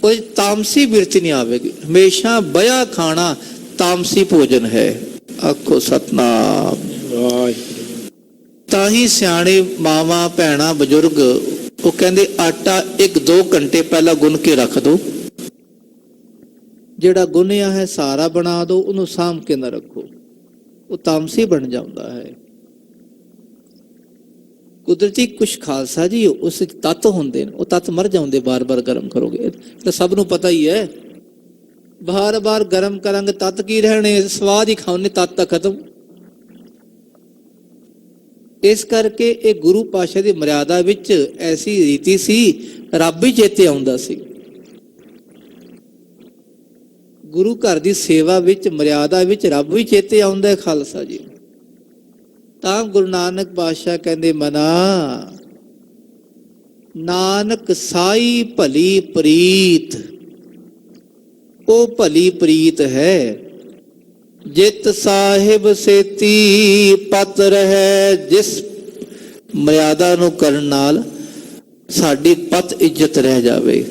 ਉਹ ਤਾਮਸੀ ਬਿਰਤੀ ਨਹੀਂ ਆਵੇਗੀ। ਹਮੇਸ਼ਾ ਬਇਆ ਖਾਣਾ ਤਾਮਸੀ ਭੋਜਨ ਹੈ। ਆਖੋ ਸਤਨਾਮ। ਵਾਹਿਗੁਰੂ। ਤਾਂ ਹੀ ਸਿਆਣੇ ਮਾਵਾਂ ਭੈਣਾਂ ਬਜ਼ੁਰਗ ਉਹ ਕਹਿੰਦੇ ਆਟਾ 1-2 ਘੰਟੇ ਪਹਿਲਾਂ ਗੁੰਨ ਕੇ ਰੱਖ ਦੋ। ਜਿਹੜਾ ਗੁੰਨਿਆ ਹੈ ਸਾਰਾ ਬਣਾ ਦੋ, ਉਹਨੂੰ ਸਾਂਭ ਕੇ ਨਾ ਰੱਖੋ, ਉਹ ਤਾਮਸੀ ਬਣ ਜਾਂਦਾ ਹੈ। ਕੁਦਰਤੀ ਕੁਛ ਖਾਲਸਾ ਜੀ ਉਸ ਵਿੱਚ ਤੱਤ ਹੁੰਦੇ ਨੇ, ਉਹ ਤੱਤ ਮਰ ਜਾਂਦੇ ਬਾਰ-ਬਾਰ ਗਰਮ ਕਰੋਗੇ ਤਾਂ ਸਭ ਨੂੰ ਪਤਾ ਹੀ ਹੈ। ਬਾਰ-ਬਾਰ ਗਰਮ ਕਰਾਂਗੇ ਤੱਤ ਕੀ ਰਹਿਣੇ, ਸਵਾਦ ਹੀ ਖਾਣੇ, ਤੱਤ ਤਾਂ ਖਤਮ। ਇਸ ਕਰਕੇ ਇਹ ਗੁਰੂ ਪਾਤਸ਼ਾਹ ਦੀ ਮਰਿਆਦਾ ਵਿੱਚ ਐਸੀ ਰੀਤੀ ਸੀ, ਰੱਬ ਹੀ ਚੇਤੇ ਆਉਂਦਾ ਸੀ। ਗੁਰੂ ਘਰ ਦੀ ਸੇਵਾ ਵਿੱਚ ਮਰਿਆਦਾ ਵਿੱਚ ਰੱਬ ਵੀ ਚੇਤੇ ਆਉਂਦਾ ਹੈ ਖਾਲਸਾ ਜੀ। ਤਾਂ ਗੁਰੂ ਨਾਨਕ ਪਾਤਸ਼ਾਹ ਕਹਿੰਦੇ ਮਨਾ ਨਾਨਕ ਸਾਈ ਭਲੀ ਪ੍ਰੀਤ, ਉਹ ਭਲੀ ਪ੍ਰੀਤ ਹੈ ਜਿਤ ਸਾਹਿਬ ਸੇਤੀ ਪਤ ਰਹਿ। ਜਿਸ ਮਰਿਆਦਾ ਨੂੰ ਕਰਨ ਨਾਲ ਸਾਡੀ ਪਤ ਇੱਜ਼ਤ ਰਹਿ ਜਾਵੇ,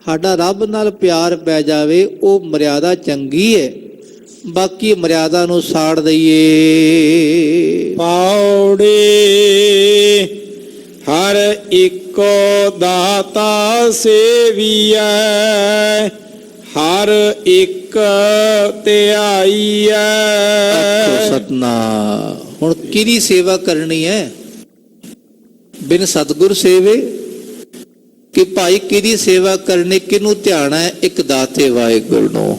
ਸਾਡਾ ਰੱਬ ਨਾਲ ਪਿਆਰ ਪੈ ਜਾਵੇ, ਉਹ ਮਰਿਆਦਾ ਚੰਗੀ ਹੈ। ਬਾਕੀ ਮਰਿਆਦਾ ਨੂੰ ਸਾੜ ਦਈਏ। ਪੌੜੀ ਹਰ ਇੱਕੋ ਦਾਤਾ ਸੇਵੀਐ, ਹਰ ਇੱਕ ਧਿਆਈਐ। ਸਤਨਾਮ। ਹੁਣ ਕਿਹਦੀ ਸੇਵਾ ਕਰਨੀ ਹੈ? ਬਿਨ ਸਤਿਗੁਰ ਸੇਵੇ ਕਿ ਭਾਈ ਕਿਹਦੀ ਸੇਵਾ ਕਰਨੀ, ਕਿਹਨੂੰ ਧਿਆਣਾ ਹੈ? ਇੱਕ ਦਾਤੇ ਵਾਹਿਗੁਰੂ ਨੂੰ।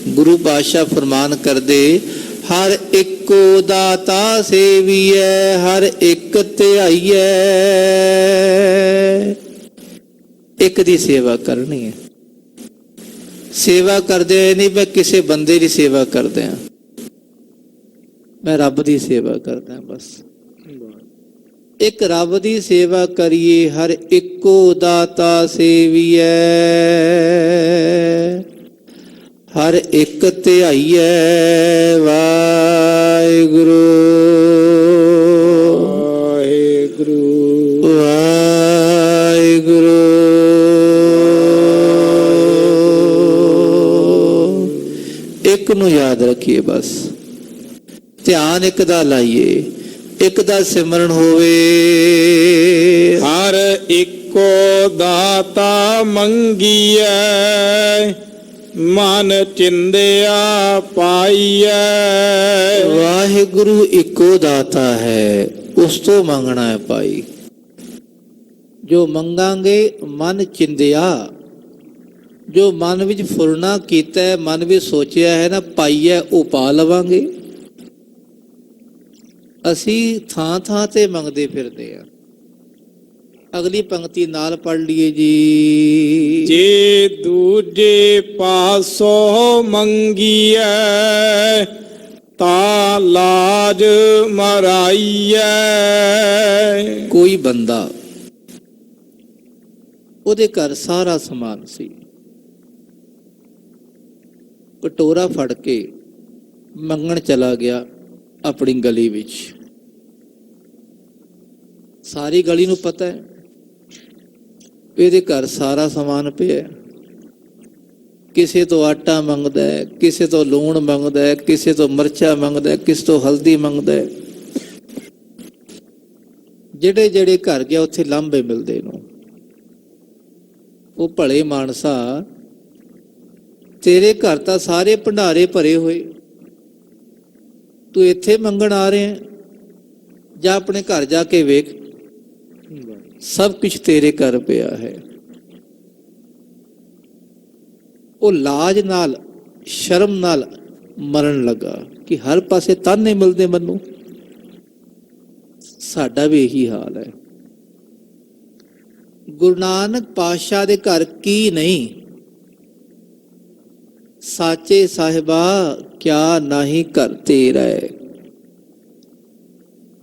ਗੁਰੂ ਪਾਤਸ਼ਾਹ ਫਰਮਾਨ ਕਰਦੇ ਹਰ ਇੱਕੋ ਦਾਤਾ ਸੇਵੀਐ, ਹਰ ਇੱਕ ਧਿਆਈਐ। ਇੱਕ ਦੀ ਸੇਵਾ ਕਰਨੀ ਹੈ। ਸੇਵਾ ਕਰਦੇ ਨਹੀਂ ਮੈਂ ਕਿਸੇ ਬੰਦੇ ਦੀ ਸੇਵਾ ਕਰਦੇ ਹਾਂ, ਮੈਂ ਰੱਬ ਦੀ ਸੇਵਾ ਕਰਦਾ ਬਸ। ਇੱਕ ਰੱਬ ਦੀ ਸੇਵਾ ਕਰੀਏ, ਹਰ ਇੱਕੋ ਦਾਤਾ ਸੇਵੀਐ, ਹਰ ਇੱਕ ਧਿਆਈਐ। ਵਾਹਿਗੁਰੂ ਵਾਹਿਗੁਰੂ ਵਾਹਿਗੁਰੂ। ਇੱਕ ਨੂੰ ਯਾਦ ਰੱਖੀਏ ਬਸ, ਧਿਆਨ ਇੱਕ ਦਾ ਲਾਈਏ, ਇੱਕ ਦਾ ਸਿਮਰਨ ਹੋਵੇ। ਹਰ ਇੱਕੋ ਦਾਤਾ ਮੰਗੀਐ, ਮਨ ਚਿੰਦਿਆ ਪਾਈਐ। ਵਾਹਿਗੁਰੂ ਇੱਕੋ ਦਾਤਾ ਹੈ, ਉਸ ਤੋਂ ਮੰਗਣਾ ਹੈ ਭਾਈ। ਜੋ ਮੰਗਾਂਗੇ ਮਨ ਚਿੰਦਿਆ, ਜੋ ਮਨ ਵਿੱਚ ਫੁਰਨਾ ਕੀਤਾ ਹੈ, ਮਨ ਵਿੱਚ ਸੋਚਿਆ ਹੈ ਨਾ ਪਾਈਐ, ਉਹ ਪਾ ਲਵਾਂਗੇ। ਅਸੀਂ ਥਾਂ ਥਾਂ ਤੇ ਮੰਗਦੇ ਫਿਰਦੇ ਹਾਂ। ਅਗਲੀ ਪੰਕਤੀ ਨਾਲ ਪੜ੍ਹ ਲਈਏ ਜੀ। ਜੇ ਦੂਜੇ ਪਾਸੋਂ ਮੰਗੀਐ, ਤਾਂ ਲਾਜ ਮਰਾਈਐ। ਕੋਈ ਬੰਦਾ, ਉਹਦੇ ਘਰ ਸਾਰਾ ਸਮਾਨ ਸੀ, ਕਟੋਰਾ ਫੜ ਕੇ ਮੰਗਣ ਚਲਾ ਗਿਆ ਆਪਣੀ ਗਲੀ ਵਿੱਚ। ਸਾਰੀ ਗਲੀ ਨੂੰ ਪਤਾ ਹੈ ਇਹਦੇ ਘਰ ਸਾਰਾ ਸਮਾਨ ਪਿਆ। ਕਿਸੇ ਤੋਂ ਆਟਾ ਮੰਗਦਾ ਹੈ, ਕਿਸੇ ਤੋਂ ਲੂਣ ਮੰਗਦਾ ਹੈ, ਕਿਸੇ ਤੋਂ ਮਿਰਚਾਂ ਮੰਗਦਾ ਹੈ, ਕਿਸੇ ਤੋਂ ਹਲਦੀ ਮੰਗਦਾ ਹੈ। ਜਿਹੜੇ ਜਿਹੜੇ ਘਰ ਗਿਆ ਉੱਥੇ ਲਾਂਭੇ ਮਿਲਦੇ ਨੂੰ। ਉਹ ਭਲੇ ਮਾਨਸਾ, ਤੇਰੇ ਘਰ ਤਾਂ ਸਾਰੇ ਭੰਡਾਰੇ ਭਰੇ ਹੋਏ, ਤੂੰ ਇੱਥੇ ਮੰਗਣ ਆ ਰਿਹਾ? ਜਾਂ ਆਪਣੇ ਘਰ ਜਾ ਕੇ ਵੇਖ, ਸਭ ਕੁਝ ਤੇਰੇ ਘਰ ਪਿਆ ਹੈ। ਉਹ ਲਾਜ ਨਾਲ, ਸ਼ਰਮ ਨਾਲ ਮਰਨ ਲੱਗਾ ਕਿ ਹਰ ਪਾਸੇ ਤਾਨੇ ਮਿਲਦੇ ਮੈਨੂੰ। ਸਾਡਾ ਵੀ ਇਹੀ ਹਾਲ ਹੈ। ਗੁਰੂ ਨਾਨਕ ਪਾਤਸ਼ਾਹ ਦੇ ਘਰ ਕੀ ਨਹੀਂ? ਸਾਚੇ ਸਾਹਿਬਾ ਕਿਆ ਨਹੀਂ ਘਰ ਤੇਰਾ,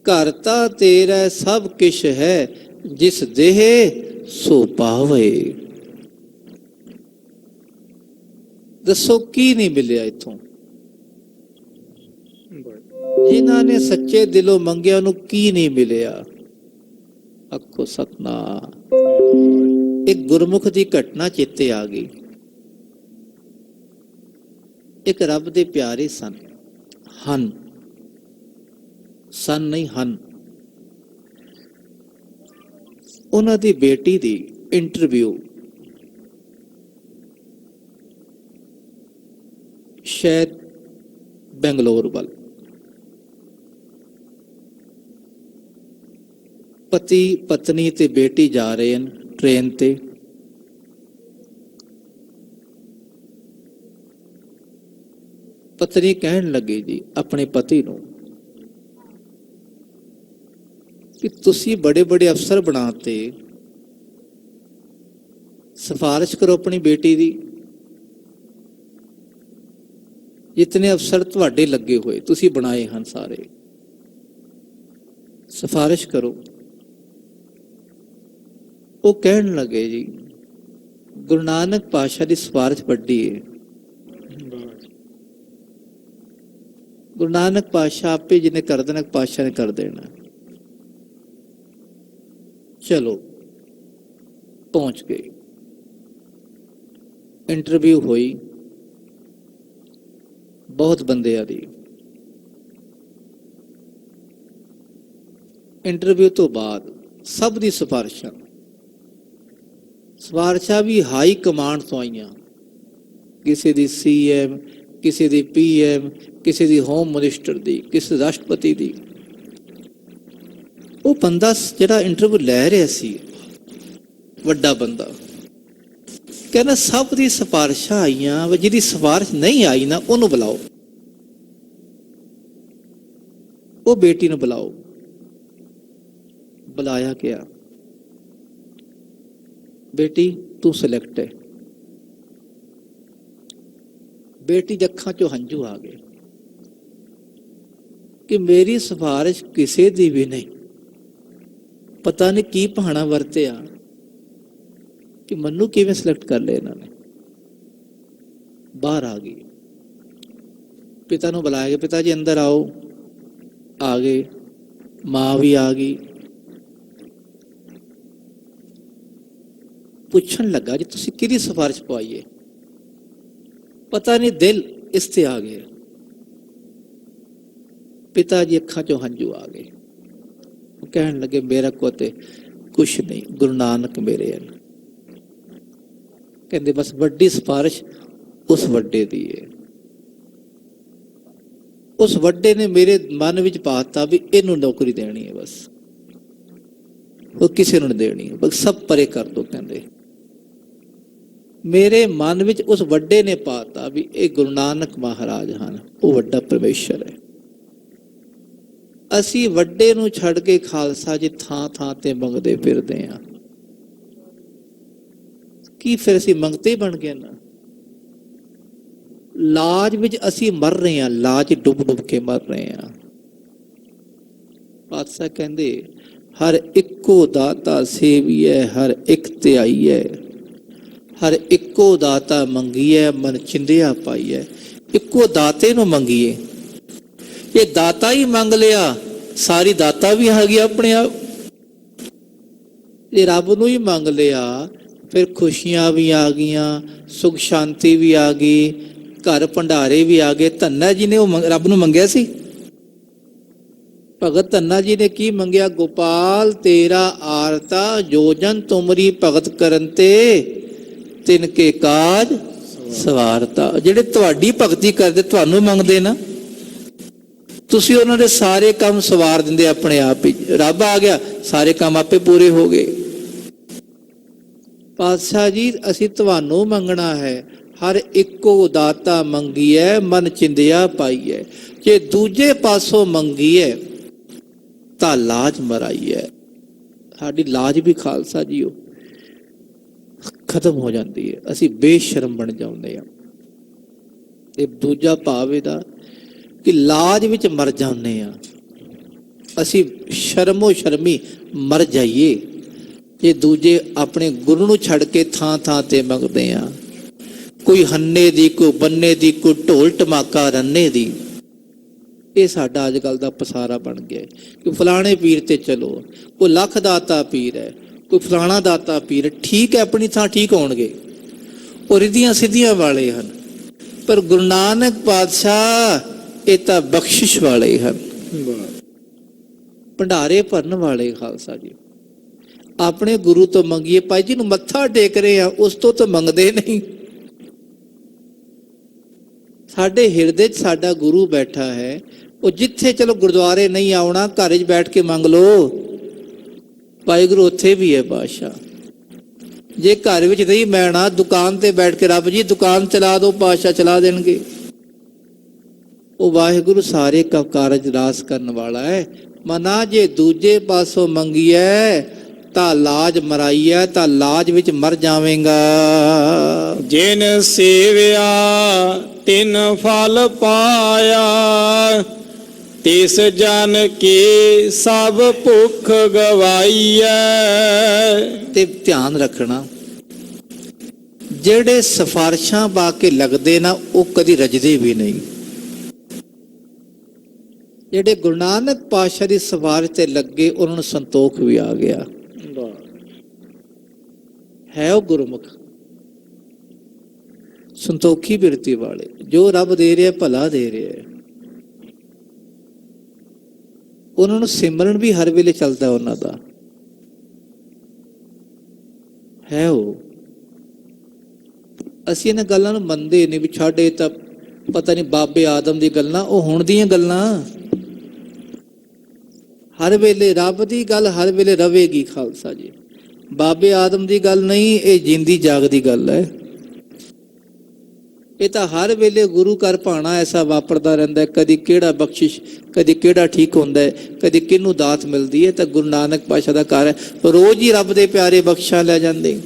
ਘਰ ਤਾਂ ਤੇਰਾ ਸਭ ਕਿਛ ਹੈ, ਜਿਸ ਦੇਹ ਸੋ ਪਾਵੇ। ਦੱਸੋ ਕੀ ਨਹੀਂ ਮਿਲਿਆ ਇੱਥੋਂ? ਜਿਨ੍ਹਾਂ ਨੇ ਸੱਚੇ ਦਿਲੋਂ ਮੰਗਿਆ ਉਹਨੂੰ ਕੀ ਨਹੀਂ ਮਿਲਿਆ? ਆਖੋ ਸਤਨਾਮ। ਇੱਕ ਗੁਰਮੁਖ ਦੀ ਘਟਨਾ ਚੇਤੇ ਆ ਗਈ। ਇੱਕ ਰੱਬ ਦੇ ਪਿਆਰੇ ਸਨ ਨਹੀਂ ਹਨ, ਉਹਨਾਂ ਦੀ ਬੇਟੀ ਦੀ ਇੰਟਰਵਿਊ ਸ਼ਾਇਦ ਬੰਗਲੌਰ ਵੱਲ, ਪਤੀ ਪਤਨੀ ਤੇ ਬੇਟੀ ਜਾ ਰਹੇ ਹਨ ਟ੍ਰੇਨ ਤੇ। ਪਤਨੀ ਕਹਿਣ ਲੱਗੀ ਜੀ ਆਪਣੇ ਪਤੀ ਨੂੰ ਕਿ ਤੁਸੀਂ ਬੜੇ ਬੜੇ ਅਫਸਰ ਬਣਾਤੇ, ਸਿਫਾਰਿਸ਼ ਕਰੋ ਆਪਣੀ ਬੇਟੀ ਦੀ। ਜਿਤਨੇ ਅਫਸਰ ਤੁਹਾਡੇ ਲੱਗੇ ਹੋਏ ਤੁਸੀਂ ਬਣਾਏ ਹਨ ਸਾਰੇ, ਸਿਫਾਰਿਸ਼ ਕਰੋ। ਉਹ ਕਹਿਣ ਲੱਗੇ ਜੀ ਗੁਰੂ ਨਾਨਕ ਪਾਤਸ਼ਾਹ ਦੀ ਸਿਫਾਰਿਸ਼ ਵੱਡੀ ਹੈ। ਗੁਰੂ ਨਾਨਕ ਪਾਤਸ਼ਾਹ ਆਪੇ ਜਿਹਨੇ ਕਰ ਦੇਣਾ, ਪਾਤਸ਼ਾਹ ਨੇ ਕਰ ਦੇਣਾ। ਚਲੋ ਪਹੁੰਚ ਗਏ, ਇੰਟਰਵਿਊ ਹੋਈ ਬਹੁਤ ਬੰਦਿਆਂ ਦੀ। ਇੰਟਰਵਿਊ ਤੋਂ ਬਾਅਦ ਸਭ ਦੀ ਸਿਫਾਰਿਸ਼ਾਂ ਵੀ ਹਾਈ ਕਮਾਂਡ ਤੋਂ ਆਈਆਂ, ਕਿਸੇ ਦੀ CM, ਕਿਸੇ ਦੀ PM, ਕਿਸੇ ਦੀ ਹੋਮ ਮਿਨਿਸਟਰ ਦੀ, ਕਿਸੇ ਰਾਸ਼ਟਰਪਤੀ ਦੀ। ਉਹ ਬੰਦਾ ਜਿਹੜਾ ਇੰਟਰਵਿਊ ਲੈ ਰਿਹਾ ਸੀ, ਵੱਡਾ ਬੰਦਾ, ਕਹਿੰਦਾ ਸਭ ਦੀ ਸਿਫਾਰਿਸ਼ਾਂ ਆਈਆਂ, ਜਿਹਦੀ ਸਿਫਾਰਿਸ਼ ਨਹੀਂ ਆਈ ਨਾ ਉਹਨੂੰ ਬੁਲਾਓ, ਉਹ ਬੇਟੀ ਨੂੰ ਬੁਲਾਓ। ਬੁਲਾਇਆ ਗਿਆ, ਬੇਟੀ ਤੂੰ ਸਿਲੈਕਟ ਹੈ। ਬੇਟੀ ਦੀ ਅੱਖਾਂ ਚੋਂ ਹੰਝੂ ਆ ਗਏ ਕਿ ਮੇਰੀ ਸਿਫਾਰਿਸ਼ ਕਿਸੇ ਦੀ ਵੀ ਨਹੀਂ, ਪਤਾ ਨਹੀਂ ਕੀ ਬਹਾਨਾ ਵਰਤਿਆ ਕਿ ਮੈਨੂੰ ਕਿਵੇਂ ਸਿਲੈਕਟ ਕਰ ਲਿਆ ਇਹਨਾਂ ਨੇ। ਬਾਹਰ ਆ ਗਈ, ਪਿਤਾ ਨੂੰ ਬੁਲਾਇਆ ਗਿਆ, ਪਿਤਾ ਜੀ ਅੰਦਰ ਆਓ। ਆ ਗਏ, ਮਾਂ ਵੀ ਆ ਗਈ। ਪੁੱਛਣ ਲੱਗਾ ਜੀ ਤੁਸੀਂ ਕਿਹਦੀ ਸਿਫਾਰਿਸ਼ ਪਵਾਈ ਹੈ? ਪਤਾ ਨਹੀਂ ਦਿਲ ਇਸ ਤੇ ਆ ਗਿਆ। ਪਿਤਾ ਜੀ ਅੱਖਾਂ ਚੋਂ ਹੰਝੂ ਆ ਗਏ। ਉਹ ਕਹਿਣ ਲੱਗੇ ਮੇਰਾ ਕੋ ਤੇ ਕੁਛ ਨਹੀਂ, ਗੁਰੂ ਨਾਨਕ ਮੇਰੇ ਹਨ। ਕਹਿੰਦੇ ਬਸ ਵੱਡੀ ਸਿਫਾਰਿਸ਼ ਉਸ ਵੱਡੇ ਦੀ ਹੈ। ਉਸ ਵੱਡੇ ਨੇ ਮੇਰੇ ਮਨ ਵਿੱਚ ਪਾਤਾ ਵੀ ਇਹਨੂੰ ਨੌਕਰੀ ਦੇਣੀ ਹੈ, ਬਸ ਉਹ ਕਿਸੇ ਨੂੰ ਨਹੀਂ ਦੇਣੀ, ਬਸ ਸਭ ਪਰੇ ਕਰ ਦੋ। ਕਹਿੰਦੇ ਮੇਰੇ ਮਨ ਵਿੱਚ ਉਸ ਵੱਡੇ ਨੇ ਪਾਤਾ ਵੀ ਇਹ ਗੁਰੂ ਨਾਨਕ ਮਹਾਰਾਜ ਹਨ, ਉਹ ਵੱਡਾ ਪਰਮੇਸ਼ਰ ਹੈ। ਅਸੀਂ ਵੱਡੇ ਨੂੰ ਛੱਡ ਕੇ ਖਾਲਸਾ ਜੀ ਥਾਂ ਥਾਂ ਤੇ ਮੰਗਦੇ ਫਿਰਦੇ ਹਾਂ। ਕੀ ਫਿਰ ਅਸੀਂ ਮੰਗਤੇ ਬਣ ਗਏ ਨਾ? ਲਾਜ ਵਿੱਚ ਅਸੀਂ ਮਰ ਰਹੇ ਹਾਂ, ਲਾਜ ਡੁੱਬ ਡੁੱਬ ਕੇ ਮਰ ਰਹੇ ਹਾਂ। ਪਾਤਸ਼ਾਹ ਕਹਿੰਦੇ ਹਰ ਇੱਕੋ ਦਾਤਾ ਸੇਵੀਐ, ਹਰ ਇੱਕ ਧਿਆਈਐ, ਹਰ ਇੱਕੋ ਦਾਤਾ ਮੰਗੀਐ, ਮਨ ਚਿੰਦਿਆ ਪਾਈਐ। ਇੱਕੋ ਦਾਤੇ ਨੂੰ ਮੰਗੀਏ, ਇਹ ਦਾਤਾ ਹੀ ਮੰਗ ਲਿਆ, ਸਾਰੀ ਦਾਤਾ ਵੀ ਆ ਗਈ ਆਪਣੇ ਆਪ। ਇਹ ਰੱਬ ਨੂੰ ਹੀ ਮੰਗ ਲਿਆ, ਫਿਰ ਖੁਸ਼ੀਆਂ ਵੀ ਆ ਗਈਆਂ, ਸੁਖ ਸ਼ਾਂਤੀ ਵੀ ਆ ਗਈ, ਘਰ ਭੰਡਾਰੇ ਵੀ ਆ ਗਏ। ਧੰਨਾ ਜੀ ਨੇ ਉਹ ਰੱਬ ਨੂੰ ਮੰਗਿਆ ਸੀ। ਭਗਤ ਧੰਨਾ ਜੀ ਨੇ ਕੀ ਮੰਗਿਆ? ਗੋਪਾਲ ਤੇਰਾ ਆਰਤਾ, ਜੋ ਜਨ ਤੁਮਰੀ ਭਗਤ ਕਰਨ ਤੇ ਤਿਨ ਕੇ ਕਾਜ ਸਵਾਰਤਾ। ਜਿਹੜੇ ਤੁਹਾਡੀ ਭਗਤੀ ਕਰਦੇ, ਤੁਹਾਨੂੰ ਮੰਗਦੇ ਨਾ, ਤੁਸੀਂ ਉਹਨਾਂ ਦੇ ਸਾਰੇ ਕੰਮ ਸਵਾਰ ਦਿੰਦੇ ਆਪਣੇ ਆਪ ਹੀ। ਰੱਬ ਆ ਗਿਆ, ਸਾਰੇ ਕੰਮ ਆਪੇ ਪੂਰੇ ਹੋ ਗਏ। ਪਾਤਸ਼ਾਹ ਜੀ ਅਸੀਂ ਤੁਹਾਨੂੰ ਮੰਗਣਾ ਹੈ, ਹਰ ਇੱਕੋ ਦਾਤਾ ਮੰਗੀਐ, ਮਨ ਚਿੰਦਿਆ ਪਾਈਐ। ਜੇ ਦੂਜੇ ਪਾਸੋਂ ਮੰਗੀਐ ਤਾਂ ਲਾਜ ਮਰਾਈਐ। ਸਾਡੀ ਲਾਜ ਵੀ ਖਾਲਸਾ ਜੀਓ ਖਤਮ ਹੋ ਜਾਂਦੀ ਹੈ, ਅਸੀਂ ਬੇਸ਼ਰਮ ਬਣ ਜਾਂਦੇ ਹਾਂ। ਤੇ ਦੂਜਾ ਭਾਵ ਇਹਦਾ ਕਿ ਲਾਜ ਵਿੱਚ ਮਰ ਜਾਂਦੇ ਹਾਂ, ਅਸੀਂ ਸ਼ਰਮੋ ਸ਼ਰਮੀ ਮਰ ਜਾਈਏ ਜੇ ਦੂਜੇ ਆਪਣੇ ਗੁਰੂ ਨੂੰ ਛੱਡ ਕੇ ਥਾਂ ਥਾਂ ਤੇ ਮੰਗਦੇ ਹਾਂ। ਕੋਈ ਹੰਨੇ ਦੀ, ਕੋਈ ਬੰਨੇ ਦੀ, ਕੋਈ ਢੋਲ ਟਮਾਕਾ ਰੰਨੇ ਦੀ। ਇਹ ਸਾਡਾ ਅੱਜ ਕੱਲ ਦਾ ਪਸਾਰਾ ਬਣ ਗਿਆ ਕਿ ਫਲਾਣੇ ਪੀਰ ਤੇ ਚਲੋ, ਉਹ ਲੱਖ ਦਾਤਾ ਪੀਰ ਹੈ, ਕੋਈ ਫਲਾਣਾ ਦਾਤਾ ਪੀਰ, ਠੀਕ ਹੈ, ਆਪਣੀ ਥਾਂ ਠੀਕ ਹੋਣਗੇ, ਉਹ ਰਿੱਧੀਆਂ ਸਿੱਧੀਆਂ ਵਾਲੇ ਹਨ। ਪਰ ਗੁਰੂ ਨਾਨਕ ਪਾਤਸ਼ਾਹ ਇਹ ਤਾਂ ਬਖਸ਼ਿਸ਼ ਵਾਲੇ ਹਨ, ਭੰਡਾਰੇ ਭਰਨ ਵਾਲੇ। ਖਾਲਸਾ ਜੀ, ਆਪਣੇ ਗੁਰੂ ਤੋਂ ਮੰਗੀਏ, ਭਾਈ ਜੀ ਨੂੰ ਮੱਥਾ ਟੇਕ ਰਹੇ ਆ, ਉਸ ਤੋਂ ਤਾਂ ਮੰਗਦੇ ਨਹੀਂ। ਸਾਡੇ ਹਿਰਦੇ 'ਚ ਸਾਡਾ ਗੁਰੂ ਬੈਠਾ ਹੈ, ਉਹ ਜਿੱਥੇ ਚਲੋ ਗੁਰਦੁਆਰੇ ਨਹੀਂ ਆਉਣਾ, ਘਰ 'ਚ ਬੈਠ ਕੇ ਮੰਗ ਲਓ, ਵਾਹਿਗੁਰੂ ਉੱਥੇ ਵੀ ਹੈ ਪਾਤਸ਼ਾਹ। ਜੇ ਘਰ ਵਿੱਚ ਨਹੀਂ ਮੈਣਾ, ਦੁਕਾਨ ਤੇ ਬੈਠ ਕੇ ਰੱਬ ਜੀ ਦੁਕਾਨ ਚਲਾ ਦਿਓ, ਪਾਤਸ਼ਾਹ ਚਲਾ ਦੇਣਗੇ। ਉਹ ਵਾਹਿਗੁਰੂ ਸਾਰੇ ਕਾਰਜ ਰਾਸ ਕਰਨ ਵਾਲਾ ਹੈ। ਮਨਾ ਜੇ ਦੂਜੇ ਪਾਸੋਂ ਮੰਗੀਐ ਤਾਂ ਲਾਜ ਮਰਾਈਐ, ਤਾਂ ਲਾਜ ਵਿੱਚ ਮਰ ਜਾਵੇਂਗਾ। ਜਿਨ ਸੇਵਿਆ ਤਿਨ ਫਲ ਪਾਇਆ, ਤਿਸ ਜਨ ਕੀ ਸਭ ਭੁੱਖ ਗਵਾਈਐ। ਤੇ ਧਿਆਨ ਰੱਖਣਾ, ਜਿਹੜੇ ਸਿਫਾਰਿਸ਼ਾਂ ਪਾ ਕੇ ਲੱਗਦੇ ਨਾ, ਉਹ ਕਦੀ ਰਜਦੇ ਵੀ ਨਹੀਂ। ਜਿਹੜੇ ਗੁਰੂ ਨਾਨਕ ਪਾਤਸ਼ਾਹ ਦੀ ਸਿਫਾਰਿਸ਼ ਤੇ ਲੱਗੇ, ਉਹਨਾਂ ਨੂੰ ਸੰਤੋਖ ਵੀ ਆ ਗਿਆ। ਹੈ ਉਹ ਗੁਰਮੁਖ ਸੰਤੋਖੀ ਬਿਰਤੀ ਵਾਲੇ, ਜੋ ਰੱਬ ਦੇ ਰਿਹਾ ਭਲਾ ਦੇ ਰਿਹਾ। ਉਹਨਾਂ ਨੂੰ ਸਿਮਰਨ ਵੀ ਹਰ ਵੇਲੇ ਚੱਲਦਾ ਉਹਨਾਂ ਦਾ ਹੈ। ਉਹ ਅਸੀਂ ਇਹਨਾਂ ਗੱਲਾਂ ਨੂੰ ਮੰਨਦੇ ਨਹੀਂ ਵੀ ਛੱਡੇ ਤਾਂ ਪਤਾ ਨਹੀਂ ਬਾਬੇ ਆਦਮ ਦੀ ਗੱਲਾਂ, ਉਹ ਹੁਣ ਦੀਆਂ ਗੱਲਾਂ। ਹਰ ਵੇਲੇ ਰੱਬ ਦੀ ਗੱਲ ਹਰ ਵੇਲੇ ਰਵੇਗੀ। ਖਾਲਸਾ ਜੀ, ਬਾਬੇ ਆਦਮ ਦੀ ਗੱਲ ਨਹੀਂ, ਇਹ ਜਿੰਦੀ ਜਾਗਦੀ ਗੱਲ ਹੈ। ਇਹ ਤਾਂ ਹਰ ਵੇਲੇ ਗੁਰੂ ਘਰ ਭਾਣਾ ਐਸਾ ਵਾਪਰਦਾ ਰਹਿੰਦਾ, ਕਦੀ ਕਿਹੜਾ ਬਖਸ਼ਿਸ਼, ਕਦੀ ਕਿਹੜਾ ਠੀਕ ਹੁੰਦਾ ਹੈ, ਕਦੀ ਕਿਹਨੂੰ ਦਾਤ ਮਿਲਦੀ ਹੈ। ਤਾਂ ਗੁਰੂ ਨਾਨਕ ਪਾਤਸ਼ਾਹ ਦਾ ਘਰ ਹੈ, ਰੋਜ਼ ਹੀ ਰੱਬ ਦੇ ਪਿਆਰੇ ਬਖਸ਼ਾਂ ਲੈ ਜਾਂਦੇ।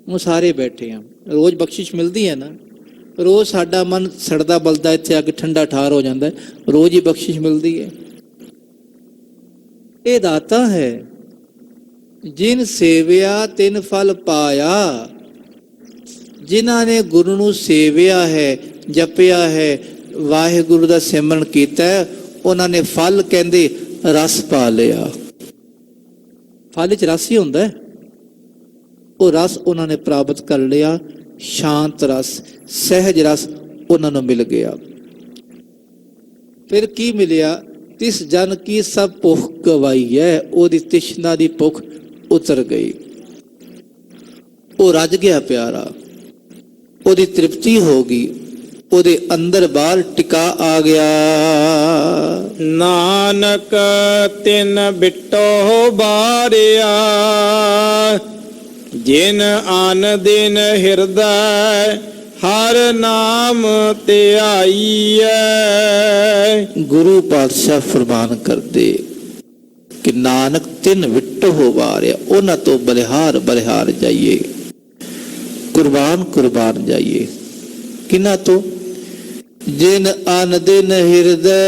ਉਹ ਸਾਰੇ ਬੈਠੇ ਆ, ਰੋਜ਼ ਬਖਸ਼ਿਸ਼ ਮਿਲਦੀ ਹੈ ਨਾ। ਰੋਜ਼ ਸਾਡਾ ਮਨ ਸੜਦਾ ਬਲਦਾ ਇੱਥੇ ਆ ਕੇ ਠੰਡਾ ਠਾਰ ਹੋ ਜਾਂਦਾ, ਰੋਜ਼ ਹੀ ਬਖਸ਼ਿਸ਼ ਮਿਲਦੀ ਹੈ। ਇਹ ਦਾਤਾ ਹੈ, ਜਿਨ ਸੇਵਿਆ ਤਿਨ ਫਲ ਪਾਇਆ। ਜਿਨ੍ਹਾਂ ਨੇ ਗੁਰੂ ਨੂੰ ਸੇਵਿਆ ਹੈ, ਜਪਿਆ ਹੈ, ਵਾਹਿਗੁਰੂ ਦਾ ਸਿਮਰਨ ਕੀਤਾ, ਉਹਨਾਂ ਨੇ ਫਲ ਕਹਿੰਦੇ ਰਸ ਪਾ ਲਿਆ। ਫਲ 'ਚ ਰਸ ਹੀ ਹੁੰਦਾ, ਉਹ ਰਸ ਉਹਨਾਂ ਨੇ ਪ੍ਰਾਪਤ ਕਰ ਲਿਆ। ਸ਼ਾਂਤ ਰਸ, ਸਹਿਜ ਰਸ ਉਹਨਾਂ ਨੂੰ ਮਿਲ ਗਿਆ। ਫਿਰ ਕੀ ਮਿਲਿਆ? ਤਿਸ ਜਨ ਕੀ ਸਭ ਭੁੱਖ ਗਵਾਈ ਹੈ, ਉਹਦੀ ਤ੍ਰਿਸ਼ਨਾ ਦੀ ਭੁੱਖ ਉਤਰ ਗਈ, ਉਹ ਰੱਜ ਗਿਆ ਪਿਆਰਾ, ਉਹਦੀ ਤ੍ਰਿਪਤੀ ਹੋ ਗਈ, ਉਹਦੇ ਅੰਦਰ ਬਾਹਰ ਟਿਕਾ ਆ ਗਿਆ। ਨਾਨਕ ਤਿਨ ਬਿਟੋ ਬਾਰਿਆ, ਜਿਨ ਆਨ ਦਿਨ ਹਿਰਦੈ ਹਰ ਨਾਮ ਧਿਆਈਐ। ਗੁਰੂ ਪਾਤਸ਼ਾਹ ਫਰਮਾਨ ਕਰਦੇ ਕਿ ਨਾਨਕ ਤਿੰਨ ਵਿਟੋ ਬਾਰਿਆ, ਉਹਨਾਂ ਤੋਂ ਬਲਿਹਾਰ ਬਲਿਹਾਰ ਜਾਈਏ, ਕੁਰਬਾਨ ਕੁਰਬਾਨ ਜਾਈਏ। ਕਿਹਨਾਂ ਤੋਂ? ਜਿਨ ਆਨ ਦਿਨ ਹਿਰਦੈ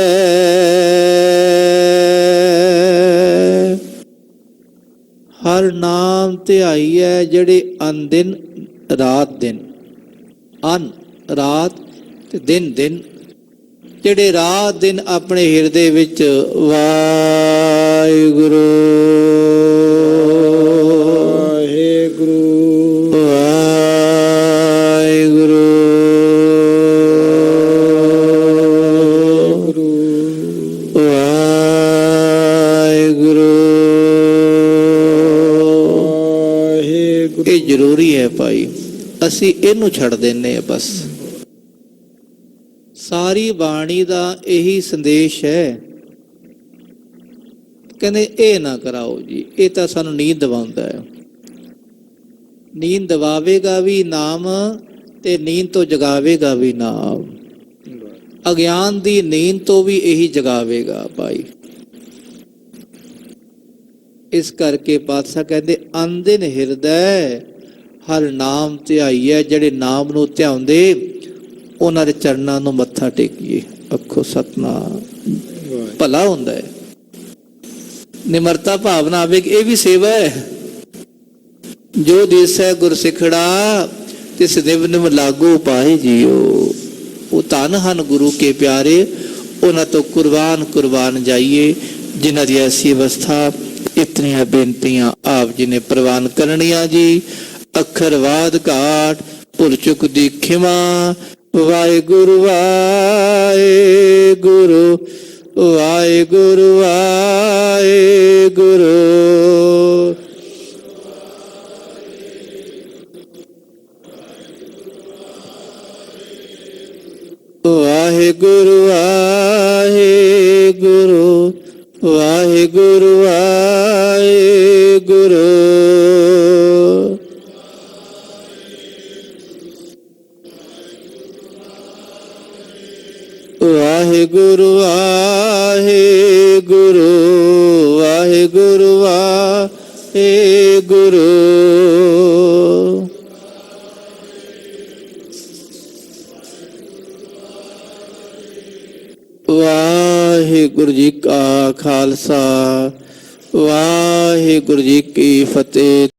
ਹਰ ਨਾਮ ਧਿਆਈਐ। ਜਿਹੜੇ ਅਨ ਦਿਨ ਰਾਤ ਦਿਨ, ਅਨ ਰਾਤ ਤੇ ਦਿਨ ਦਿਨ, ਜਿਹੜੇ ਰਾਤ ਦਿਨ ਆਪਣੇ ਹਿਰਦੇ ਵਿੱਚ ਵਾਹਿਗੁਰੂ ਵਾਹਿਗੁਰੂ ਜ਼ਰੂਰੀ ਹੈ ਭਾਈ, ਅਸੀਂ ਇਹਨੂੰ ਛੱਡ ਦਿੰਨੇ ਆ ਬਸ। ਸਾਰੀ ਬਾਣੀ ਦਾ ਇਹੀ ਸੰਦੇਸ਼ ਹੈ। ਕਹਿੰਦੇ ਇਹ ਨਾ ਕਰਾਓ ਜੀ, ਇਹ ਤਾਂ ਸਾਨੂੰ ਨੀਂਦ ਦਿਵਾਉਂਦਾ ਹੈ। ਨੀਂਦ ਦਿਵਾਵੇਗਾ ਵੀ ਨਾਮ, ਤੇ ਨੀਂਦ ਤੋਂ ਜਗਾਵੇਗਾ ਵੀ ਨਾਮ। ਅਗਿਆਨ ਦੀ ਨੀਂਦ ਤੋਂ ਵੀ ਇਹੀ ਜਗਾਵੇਗਾ ਭਾਈ। ਇਸ ਕਰਕੇ ਪਾਤਸ਼ਾਹ ਕਹਿੰਦੇ ਅੰਦਿਨ ਹਿਰਦੈ ਹਰ ਨਾਮ ਧਿਆਈਐ। ਜਿਹੜੇ ਨਾਮ ਨੂੰ ਧਿਆਉਂਦੇ, ਉਹਨਾਂ ਦੇ ਚਰਨਾਂ ਨੂੰ ਮੱਥਾ ਟੇਕੀਏ। ਅੱਖੋ ਸਤਨਾਮ, ਭਲਾ ਹੁੰਦਾ ਹੈ। ਨਿਮਰਤਾ ਭਾਵਨਾ ਆਵੇਗੀ, ਇਹ ਵੀ ਸੇਵਾ ਹੈ। ਜੋ ਦਿਸੈ ਗੁਰ ਸਿਖੜਾ, ਤਿਸ ਨਿਵ ਨਿਵ ਲਾਗੂ ਪਾਏ ਜੀਓ। ਉਹ ਧਨ ਹਨ ਗੁਰੂ ਕੇ ਪਿਆਰੇ, ਉਹਨਾਂ ਤੋਂ ਕੁਰਬਾਨ ਕੁਰਬਾਨ ਜਾਈਏ। ਜਿਨ੍ਹਾਂ ਦੀ ਐਸੀ ਅਵਸਥਾ इतनियां बेनतियां आप जी ने प्रवान करनिया जी। अखरवाद घाट भुल चुक दी खिमा। वाहिगुरु वाहिगुरु वाहिगुरु वाहिगुरु। वाहिगुरु वाहिगुरु वाहिगुरु वाहिगुरु। वाहिगुरु वाहिगुरु वाहिगुरु वाहिगुरु। वाहिगुरु जी का खालसा वाहिगुरु जी की फतेह।